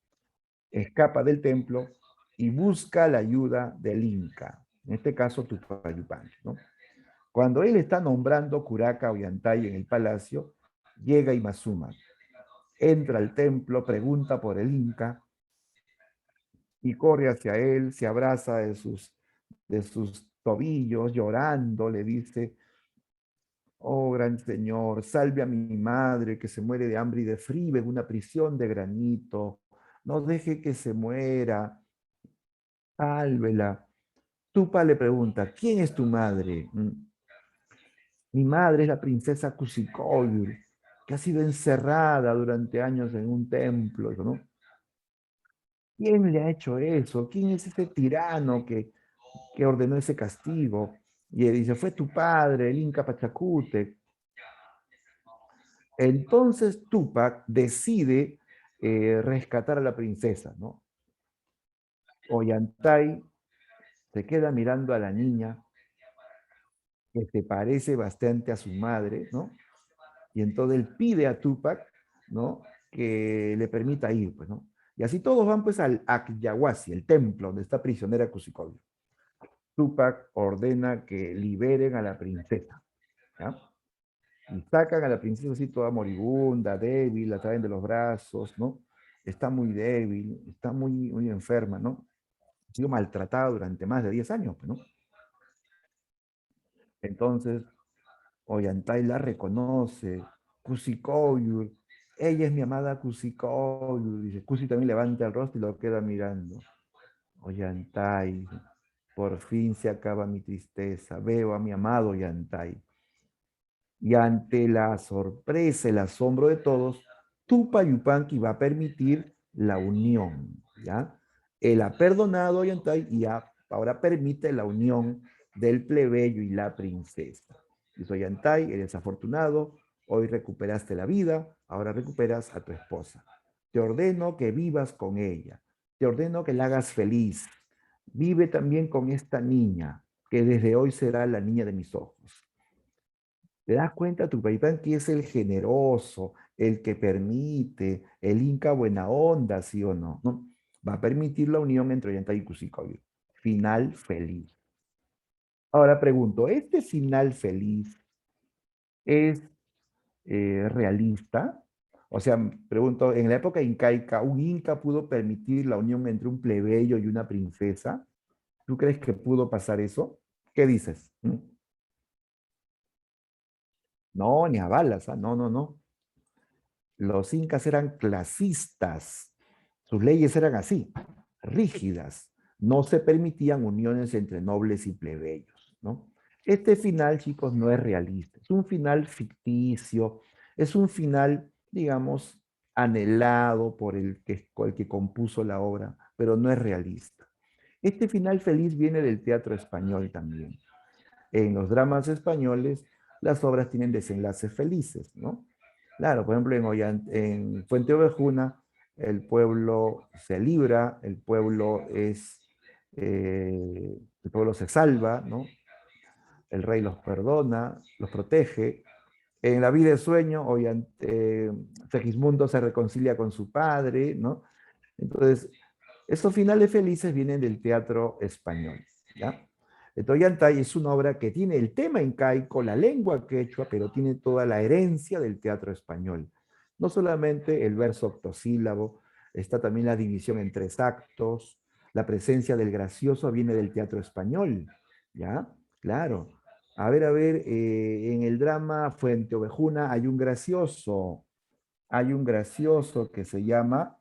escapa del templo y busca la ayuda del Inca, en este caso Tupac Yupanqui, ¿no? Cuando él está nombrando Curaca Ollantay en el palacio, llega Imazuma, entra al templo, pregunta por el Inca y corre hacia él, se abraza de sus tobillos, llorando, le dice, oh gran señor, salve a mi madre que se muere de hambre y de frío en una prisión de granito, no deje que se muera, sálvela. Tupa le pregunta, ¿quién es tu madre? Mi madre es la princesa Kusikoyur, que ha sido encerrada durante años en un templo, ¿no? ¿Quién le ha hecho eso? ¿Quién es ese tirano que ordenó ese castigo? Y él dice, fue tu padre, el Inca Pachacútec. Entonces Tupac decide rescatar a la princesa, ¿no? Ollantay se queda mirando a la niña que se parece bastante a su madre, ¿no? Y entonces él pide a Tupac, ¿no? Que le permita ir, pues, ¿no? Y así todos van pues al Akyahuasi, el templo donde está prisionera Kusikoyo. Tupac ordena que liberen a la princesa, ¿ya? Y sacan a la princesa así toda moribunda, débil, la traen de los brazos, ¿no? Está muy débil, está muy enferma, ¿no? Ha sido maltratada durante más de 10 años, pues, ¿no? Entonces, Ollantay la reconoce, Kusikoyu, ella es mi amada Kusikoyu, dice, Kusi también levanta el rostro y lo queda mirando. Ollantay, por fin se acaba mi tristeza, veo a mi amado Ollantay. Y ante la sorpresa, el asombro de todos, Tupac Yupanqui va a permitir la unión, ¿ya? Él ha perdonado a Ollantay y ahora permite la unión del plebeyo y la princesa. Dice Ollantay, eres afortunado, hoy recuperaste la vida, ahora recuperas a tu esposa. Te ordeno que vivas con ella, te ordeno que la hagas feliz. Vive también con esta niña, que desde hoy será la niña de mis ojos. ¿Te das cuenta? Tupaipán es el generoso, el que permite, el Inca buena onda, ¿sí o no? ¿No? Va a permitir la unión entre Ollantay y Cusicoyo. Final feliz. Ahora pregunto, ¿este final feliz es realista? O sea, pregunto, en la época incaica, ¿un Inca pudo permitir la unión entre un plebeyo y una princesa? ¿Tú crees que pudo pasar eso? ¿Qué dices? No, ni a balas, ¿ah? No, no, no. Los incas eran clasistas, sus leyes eran así. rígidas. No se permitían uniones entre nobles y plebeyos, ¿no? Este final, chicos, no es realista. Es un final ficticio, es un final, digamos, anhelado por el que compuso la obra, pero no es realista. Este final feliz viene del teatro español también. En los dramas españoles, las obras tienen desenlaces felices, ¿no? Claro, por ejemplo, en Fuente Ovejuna, el pueblo se libra, el pueblo se salva, ¿no? El rey los perdona, los protege. En La vida de sueño, Segismundo se reconcilia con su padre, ¿no? Entonces, esos finales felices vienen del teatro español, ¿ya? El Tollantay es una obra que tiene el tema incaico, la lengua quechua, pero tiene toda la herencia del teatro español. No solamente el verso octosílabo, está también la división en tres actos, la presencia del gracioso viene del teatro español, ¿ya? Claro. A ver, en el drama Fuente Ovejuna hay un gracioso que se llama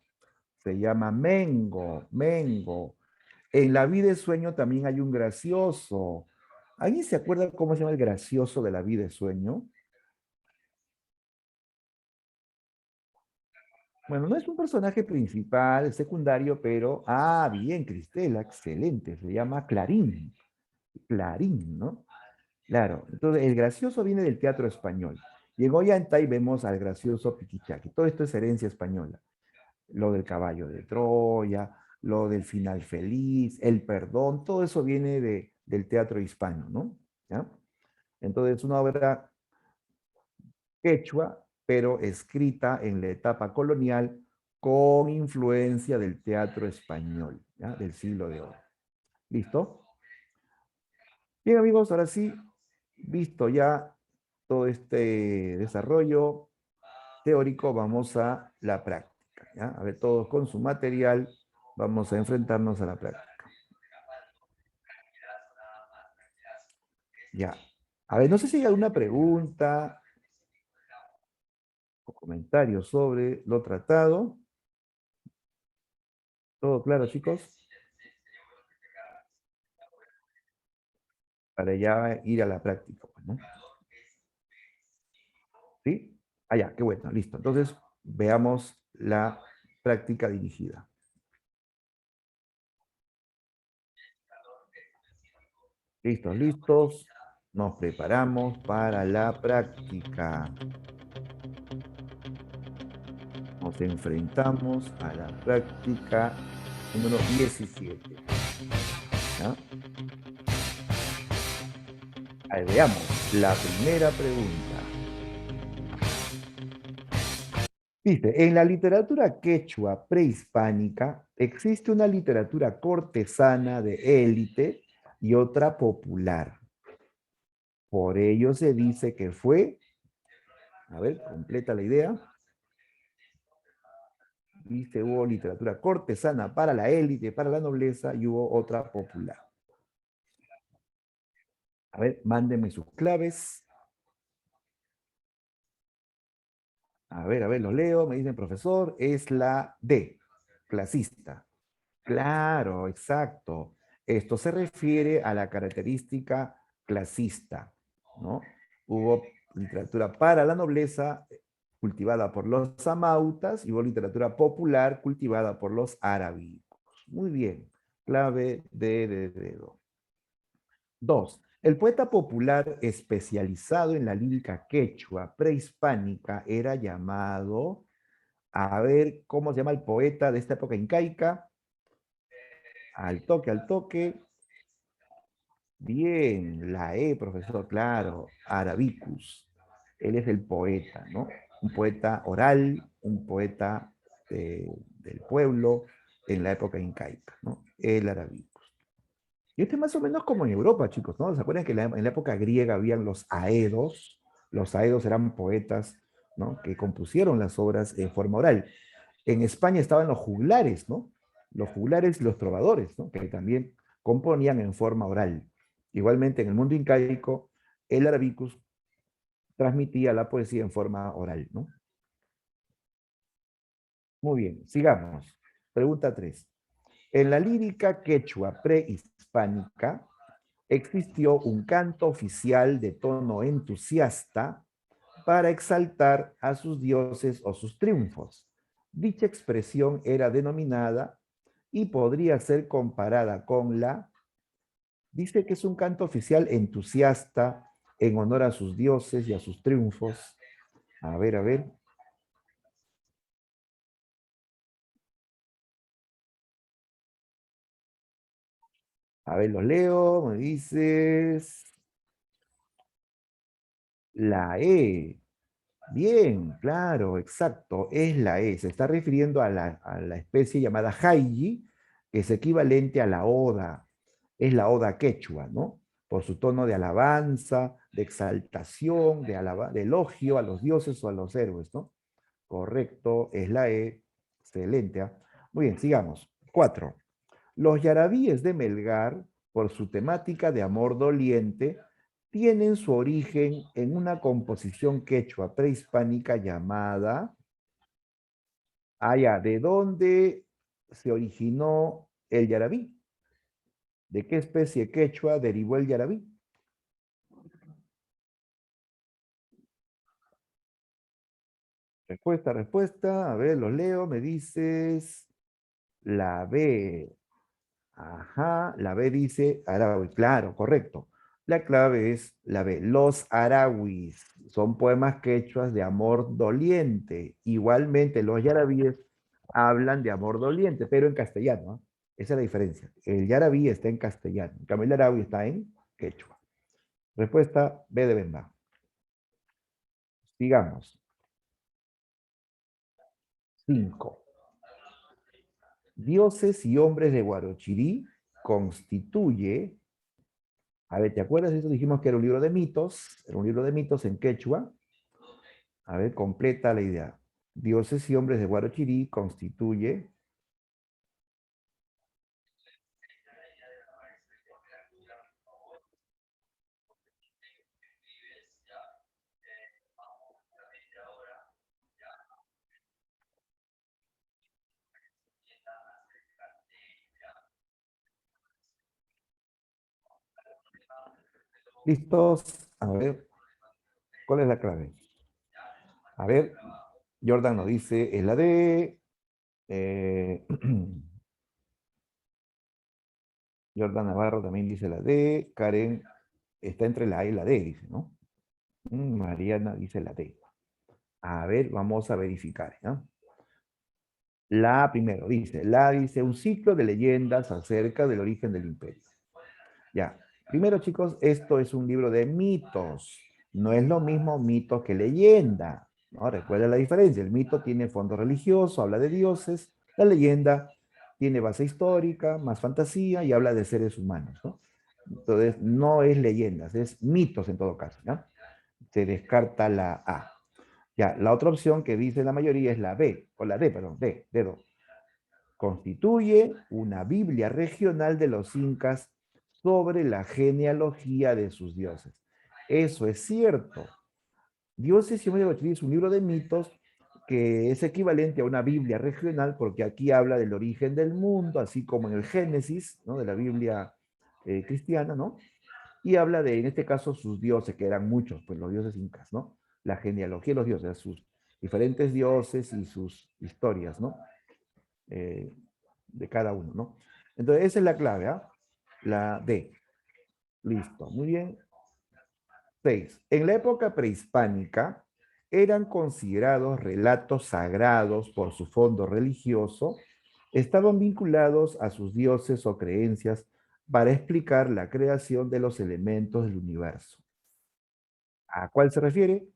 Mengo, Mengo. En La vida de sueño también hay un gracioso. ¿Alguien se acuerda cómo se llama el gracioso de La vida de sueño? Bueno, no es un personaje principal, secundario, pero... Ah, bien, Cristela, excelente. Se llama Clarín. Clarín, ¿no? Claro. Entonces, el gracioso viene del teatro español. Y en Ollantay vemos al gracioso Piquichaqui. Todo esto es herencia española. Lo del caballo de Troya, lo del final feliz, el perdón, todo eso viene del teatro hispano, ¿no? ¿Ya? Entonces, una obra quechua, pero escrita en la etapa colonial con influencia del teatro español, ¿ya? Del siglo de oro. ¿Listo? Bien, amigos, ahora sí, visto ya todo este desarrollo teórico, vamos a la práctica, ¿ya? A ver, todos con su material, vamos a enfrentarnos a la práctica. Ya. A ver, no sé si hay alguna pregunta o comentario sobre lo tratado. ¿Todo claro, chicos? Para ya ir a la práctica, pues, ¿no? ¿Sí? Ah, ya, qué bueno, listo. Entonces, veamos la práctica dirigida. ¿Listos, listos? Nos preparamos para la práctica. Nos enfrentamos a la práctica número 17. ¿Ya? Ahí veamos la primera pregunta. Dice, en la literatura quechua prehispánica existe una literatura cortesana de élite y otra popular. Por ello se dice que fue, a ver, completa la idea. Dice, hubo literatura cortesana para la élite, para la nobleza y hubo otra popular. A ver, mándenme sus claves. A ver, lo leo. Me dicen, profesor, es la D, clasista. Claro, exacto. Esto se refiere a la característica clasista, ¿no? Hubo literatura para la nobleza cultivada por los amautas y hubo literatura popular cultivada por los arábicos. Muy bien. Clave de dedo. Dos. El poeta popular especializado en la lírica quechua prehispánica era llamado, a ver, ¿cómo se llama el poeta de esta época incaica? Al toque. Bien, la E, profesor, claro, Arabicus. Él es el poeta, ¿no? Un poeta oral, un poeta del pueblo en la época incaica, ¿no? El Arabicus. Y este es más o menos como en Europa, chicos, ¿no? ¿Se acuerdan que en la época griega habían los aedos? Los aedos eran poetas, ¿no? Que compusieron las obras en forma oral. En España estaban los juglares, ¿no? Los juglares y los trovadores, ¿no? Que también componían en forma oral. Igualmente, en el mundo incaico, el Arabicus transmitía la poesía en forma oral, ¿no? Muy bien, sigamos. Pregunta 3. En la lírica quechua prehispánica existió un canto oficial de tono entusiasta para exaltar a sus dioses o sus triunfos. Dicha expresión era denominada y podría ser comparada con la, dice que es un canto oficial entusiasta en honor a sus dioses y a sus triunfos. A ver, los leo, me dices la E. Bien, claro, exacto, es la E. Se está refiriendo a la especie llamada Haiji, que es equivalente a la Oda. Es la Oda quechua, ¿no? Por su tono de alabanza, de exaltación, de elogio a los dioses o a los héroes, ¿no? Correcto, es la E. Excelente. ¿Ah? Muy bien, sigamos. 4. Los yarabíes de Melgar, por su temática de amor doliente, tienen su origen en una composición quechua prehispánica llamada, ¿de dónde se originó el yarabí? ¿De qué especie quechua derivó el yarabí? Respuesta. A ver, los leo. Me dices la B. Ajá, la B dice Araui, claro, correcto. La clave es la B. Los Arauis son poemas quechuas de amor doliente. Igualmente, los yarabíes hablan de amor doliente, pero en castellano. ¿Ah? Esa es la diferencia. El yarabí está en castellano. En cambio, el araui está en quechua. Respuesta B de Bemba. Sigamos. 5. Dioses y hombres de Guarochirí constituye. A ver, ¿te acuerdas? Eso dijimos que era un libro de mitos. Era un libro de mitos en quechua. A ver, completa la idea. Dioses y hombres de Guarochirí constituye. ¿Listos? A ver, ¿cuál es la clave? A ver, Jordan nos dice, es la D. eh, Jordan Navarro también dice la D. Karen está entre la A y la D, dice, ¿no? Mariana dice la D. A ver, vamos a verificar, ¿no? La primero dice un ciclo de leyendas acerca del origen del imperio. Ya, primero chicos, esto es un libro de mitos. No es lo mismo mito que leyenda, ¿no? Recuerda la diferencia. El mito tiene fondo religioso, habla de dioses. La leyenda tiene base histórica, más fantasía y habla de seres humanos, ¿no? Entonces, no es leyendas, es mitos en todo caso, ¿no? Se descarta la A. Ya, la otra opción que dice la mayoría es la B, o la D, perdón, D, dedo. Constituye una Biblia regional de los incas sobre la genealogía de sus dioses. Eso es cierto. Dioses y Hombres de Guachirí es un libro de mitos que es equivalente a una Biblia regional porque aquí habla del origen del mundo, así como en el Génesis, ¿no? De la Biblia cristiana, ¿no? Y habla de, en este caso, sus dioses, que eran muchos, pues los dioses incas, ¿no? La genealogía de los dioses, sus diferentes dioses y sus historias, ¿no? Eh, de cada uno, ¿no? Entonces, esa es la clave, ¿ah? La D. Listo, muy bien. 6. En la época prehispánica, eran considerados relatos sagrados por su fondo religioso, estaban vinculados a sus dioses o creencias para explicar la creación de los elementos del universo. ¿A cuál se refiere?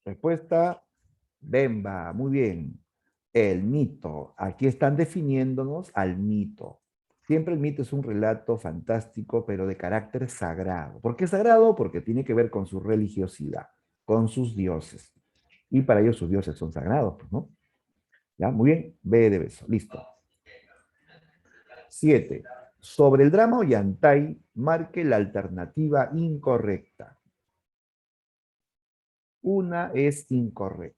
Respuesta, Bemba, muy bien. El mito. Aquí están definiéndonos al mito. Siempre el mito es un relato fantástico, pero de carácter sagrado. ¿Por qué sagrado? Porque tiene que ver con su religiosidad, con sus dioses. Y para ellos sus dioses son sagrados, pues, ¿no? ¿Ya? Muy bien. B de beso. Listo. 7. Sobre el drama Ollantay, marque la alternativa incorrecta. Una es incorrecta.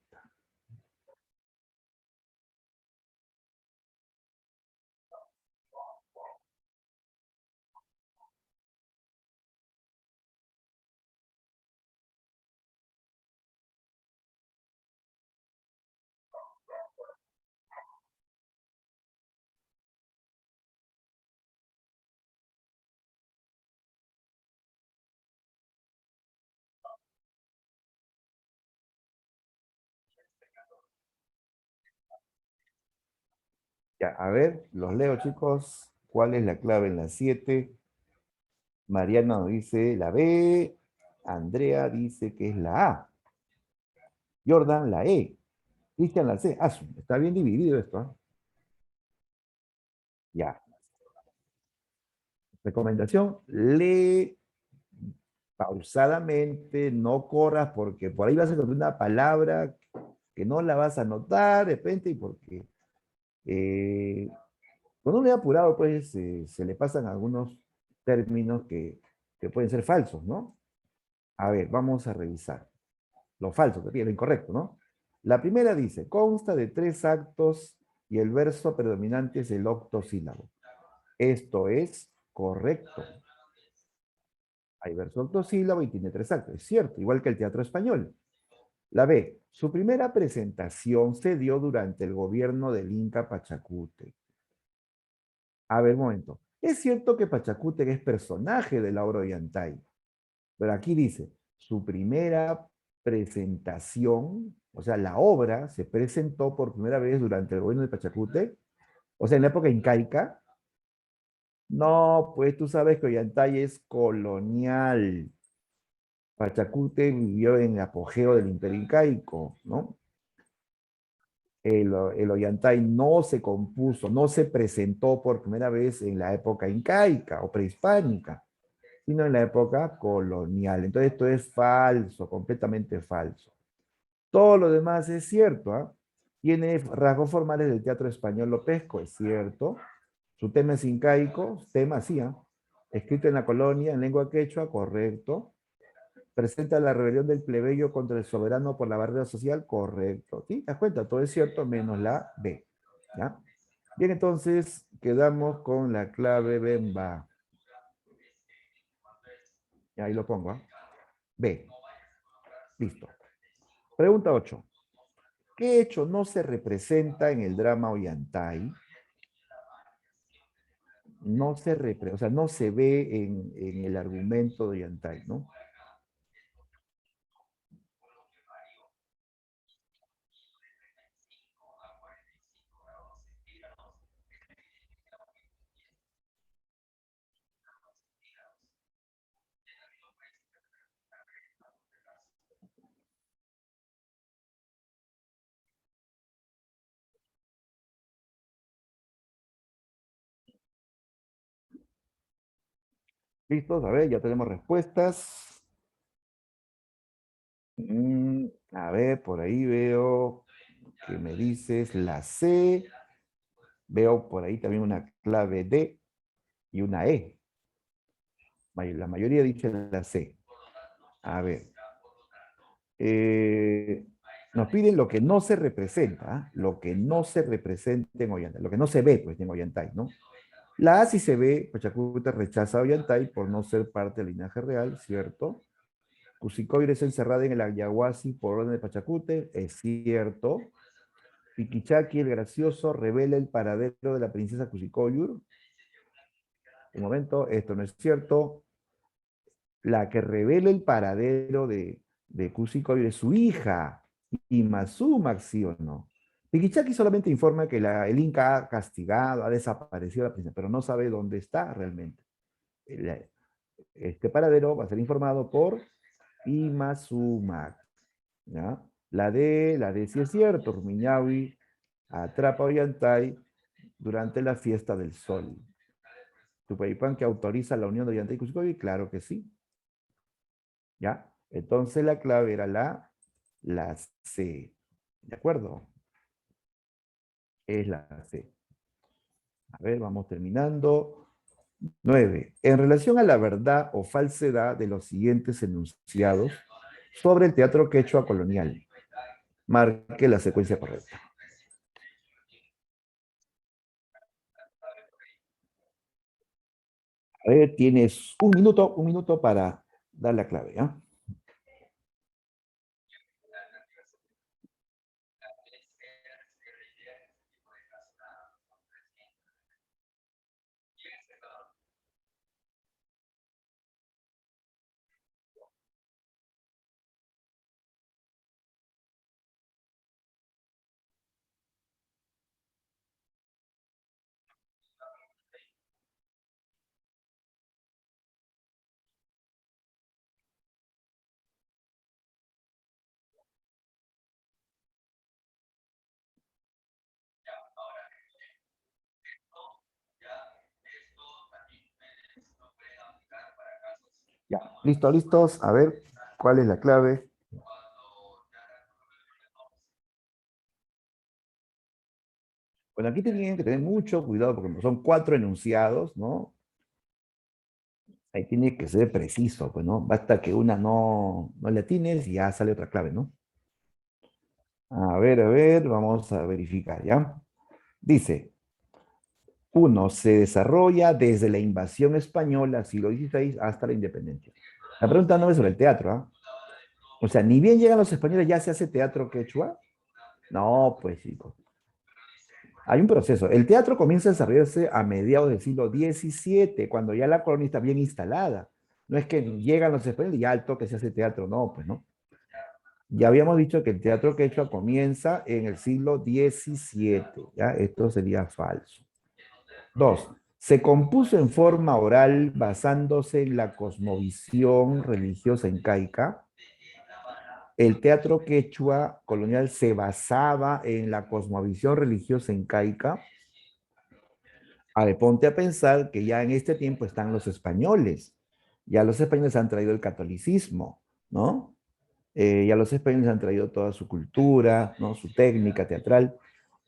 Ya, a ver, los leo, chicos. ¿Cuál es la clave en la 7? Mariana nos dice la B. Andrea dice que es la A. Jordan la E. Cristian la C. Ah, está bien dividido esto, ¿ah? Ya. Recomendación, lee pausadamente, no corras porque por ahí vas a encontrar una palabra que no la vas a notar de repente y porque eh, cuando uno es apurado, pues se le pasan algunos términos que pueden ser falsos, ¿no? A ver, vamos a revisar. Lo falso, que tiene lo incorrecto, ¿no? La primera dice, consta de 3 actos y el verso predominante es el octosílabo. Esto es correcto. Hay verso octosílabo y tiene 3 actos. Es cierto, igual que el teatro español. La B, su primera presentación se dio durante el gobierno del Inca Pachacútec. A ver, un momento. Es cierto que Pachacútec es personaje de la obra Ollantay, pero aquí dice, su primera presentación, o sea, la obra se presentó por primera vez durante el gobierno de Pachacútec, o sea, en la época incaica. No, pues tú sabes que Ollantay es colonial. Pachacútec vivió en el apogeo del imperio incaico, ¿no? El Ollantay no se compuso, no se presentó por primera vez en la época incaica o prehispánica, sino en la época colonial. Entonces esto es falso, completamente falso. Todo lo demás es cierto, ¿ah? Tiene rasgos formales del teatro español lopesco, es cierto. Su tema es incaico, tema sí, ¿ah? Escrito en la colonia en lengua quechua, correcto. Presenta la rebelión del plebeyo contra el soberano por la barrera social, correcto. ¿Sí? ¿Te das cuenta? Todo es cierto menos la B. ¿Ya? Bien, entonces quedamos con la clave Bemba. Y ahí lo pongo. ¿Ah? B. Listo. Pregunta 8. ¿Qué hecho no se representa en el drama Ollantay? No se o sea, no se ve en el argumento de Ollantay, ¿no? ¿Listos? A ver, ya tenemos respuestas. A ver, por ahí veo que me dices la C. Veo por ahí también una clave D y una E. La mayoría dice la C. A ver. eh, Nos piden lo que no se representa, ¿ah? Lo que no se representa en Ollantay, lo que no se ve, pues, en Ollantay, ¿no? La A sí se ve, Pachacuti rechaza a Ollantay por no ser parte del linaje real, ¿cierto? Cusicoire es encerrada en el Ayahuasi por orden de Pachacute, es cierto. Piquichaki, el gracioso, revela el paradero de la princesa Cusicoyur. Un momento, esto no es cierto. La que revela el paradero de Cusicoyur es su hija, Imazuma, ¿sí o no? Piquichaki solamente informa que el Inca ha castigado, ha desaparecido a la princesa, pero no sabe dónde está realmente. Este paradero va a ser informado por Imazuma. ¿Ya? La D sí es cierto, Rumiñahui atrapa a Ollantay durante la fiesta del sol. Tupayipán que autoriza la unión de Ollantay y Cuscoy, claro que sí. ¿Ya? Entonces la clave era la C. ¿De acuerdo? Es la C. A ver, vamos terminando. 9. En relación a la verdad o falsedad de los siguientes enunciados sobre el teatro quechua colonial, marque la secuencia correcta. A ver, tienes un minuto para dar la clave, ¿ya? Ya, listo, listos. A ver, ¿cuál es la clave? Bueno, aquí tienen que tener mucho cuidado porque como son cuatro enunciados, ¿no? Ahí tiene que ser preciso, pues, ¿no? Basta que una no le atines y ya sale otra clave, ¿no? A ver, vamos a verificar, ¿ya? Dice, uno, se desarrolla desde la invasión española, siglo XVI, hasta la independencia. La pregunta no es sobre el teatro, ¿ah? O sea, ni bien llegan los españoles, ya se hace teatro quechua. No, pues chicos. Hay un proceso. El teatro comienza a desarrollarse a mediados del siglo XVII, cuando ya la colonia está bien instalada. No es que llegan los españoles y ya al toque se hace teatro, no, pues no. Ya habíamos dicho que el teatro quechua comienza en el siglo XVII, ¿ya? Esto sería falso. Dos, se compuso en forma oral basándose en la cosmovisión religiosa incaica. El teatro quechua colonial se basaba en la cosmovisión religiosa incaica. A ver, ponte a pensar que ya en este tiempo están los españoles. Ya los españoles han traído el catolicismo, ¿no? Ya los españoles han traído toda su cultura, ¿no? Su técnica teatral.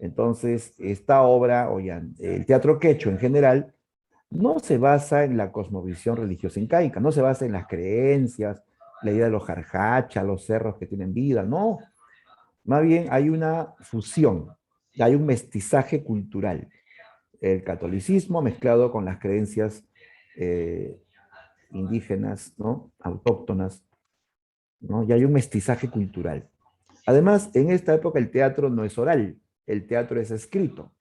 Entonces, esta obra, o ya, el teatro quechua en general, no se basa en la cosmovisión religiosa incaica, no se basa en las creencias, la idea de los jarjacha, los cerros que tienen vida, no. Más bien hay una fusión, hay un mestizaje cultural. El catolicismo mezclado con las creencias eh, indígenas, ¿no? Autóctonas, ¿no? Y hay un mestizaje cultural. Además, en esta época el teatro no es oral, el teatro es escrito.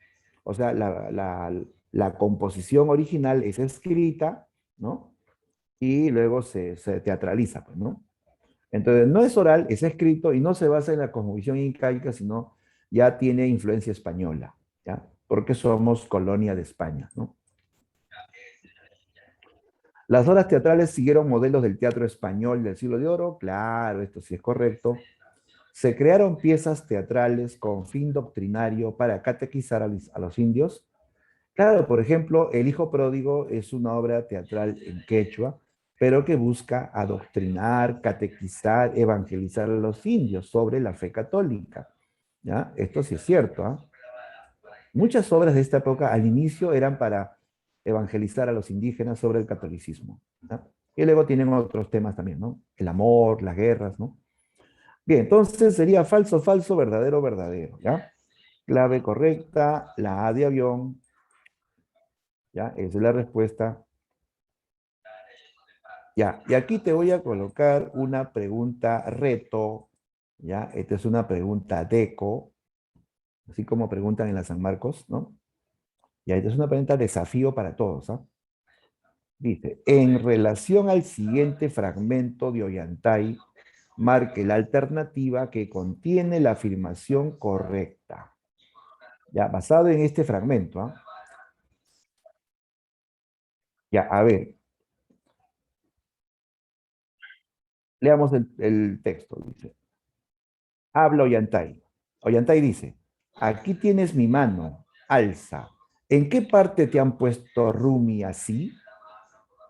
O sea, la composición original es escrita, ¿no? Y luego se teatraliza, pues, ¿no? Entonces, no es oral, es escrito y no se basa en la cosmovisión incaica, sino ya tiene influencia española, ¿ya? Porque somos colonia de España, ¿no? Las obras teatrales siguieron modelos del teatro español del siglo de oro, claro, esto sí es correcto. Se crearon piezas teatrales con fin doctrinario para catequizar a los indios. Claro, por ejemplo, El Hijo Pródigo es una obra teatral en quechua, pero que busca adoctrinar, catequizar, evangelizar a los indios sobre la fe católica. ¿Ya? Esto sí es cierto. ¿Ah? Muchas obras de esta época al inicio eran para evangelizar a los indígenas sobre el catolicismo. ¿Ya? Y luego tienen otros temas también, ¿no? El amor, las guerras, ¿no? Bien, entonces sería falso, falso, verdadero, verdadero, ¿ya? Clave correcta, la A de avión, ¿ya? Esa es la respuesta. Ya, y aquí te voy a colocar una pregunta reto, ¿ya? Esta es una pregunta deco, así como preguntan en la San Marcos, ¿no? Ya, esta es una pregunta desafío para todos, ¿ah? Dice, en relación al siguiente fragmento de Ollantay, marque la alternativa que contiene la afirmación correcta. Ya, basado en este fragmento, ¿ah? Ya, a ver, leamos el texto, dice. Habla Ollantay. Ollantay dice, aquí tienes mi mano, alza. ¿En qué parte te han puesto Rumi así?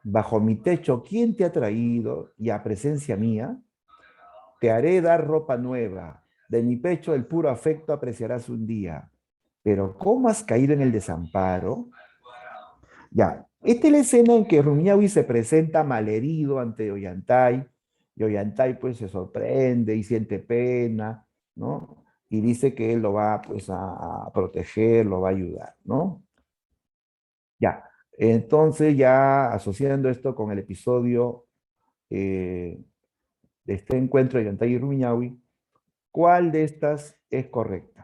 Bajo mi techo, ¿quién te ha traído? Y a presencia mía, te haré dar ropa nueva. De mi pecho el puro afecto apreciarás un día. Pero ¿cómo has caído en el desamparo? Ya, esta es la escena en que Rumiñahui se presenta malherido ante Ollantay, y Ollantay pues se sorprende y siente pena, ¿no? Y dice que él lo va pues a proteger, lo va a ayudar, ¿no? Ya, entonces ya asociando esto con el episodio eh, de este encuentro de Ollantay y Rumiñahui, ¿cuál de estas es correcta?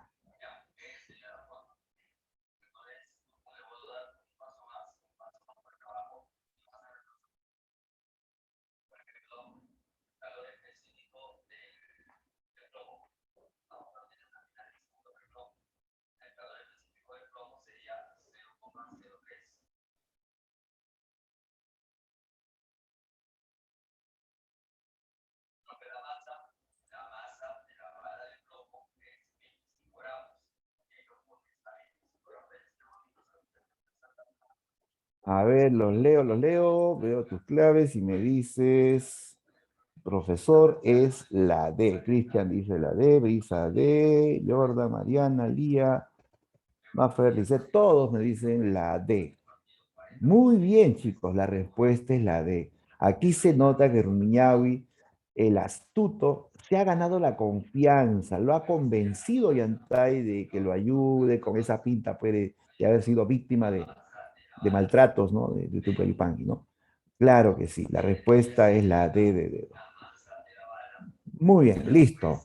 A ver, los leo, veo tus claves y me dices, profesor, es la D. Cristian dice la D, Brisa D, Jordan, Mariana, Lía, Maffer dice, todos me dicen la D. Muy bien, chicos, la respuesta es la D. Aquí se nota que Rumiñahui, el astuto, se ha ganado la confianza, lo ha convencido Yantay de que lo ayude con esa pinta pues, de haber sido víctima de maltratos, ¿no? De Tupayupanqui, ¿no? Claro que sí, la respuesta es la D de dedo. Muy bien, listo.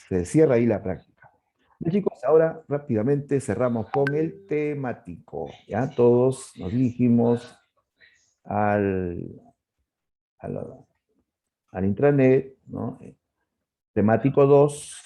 Se cierra ahí la práctica. Bien, chicos, ahora rápidamente cerramos con el temático. Ya todos nos dirigimos al, al, al intranet, ¿no? Temático 2.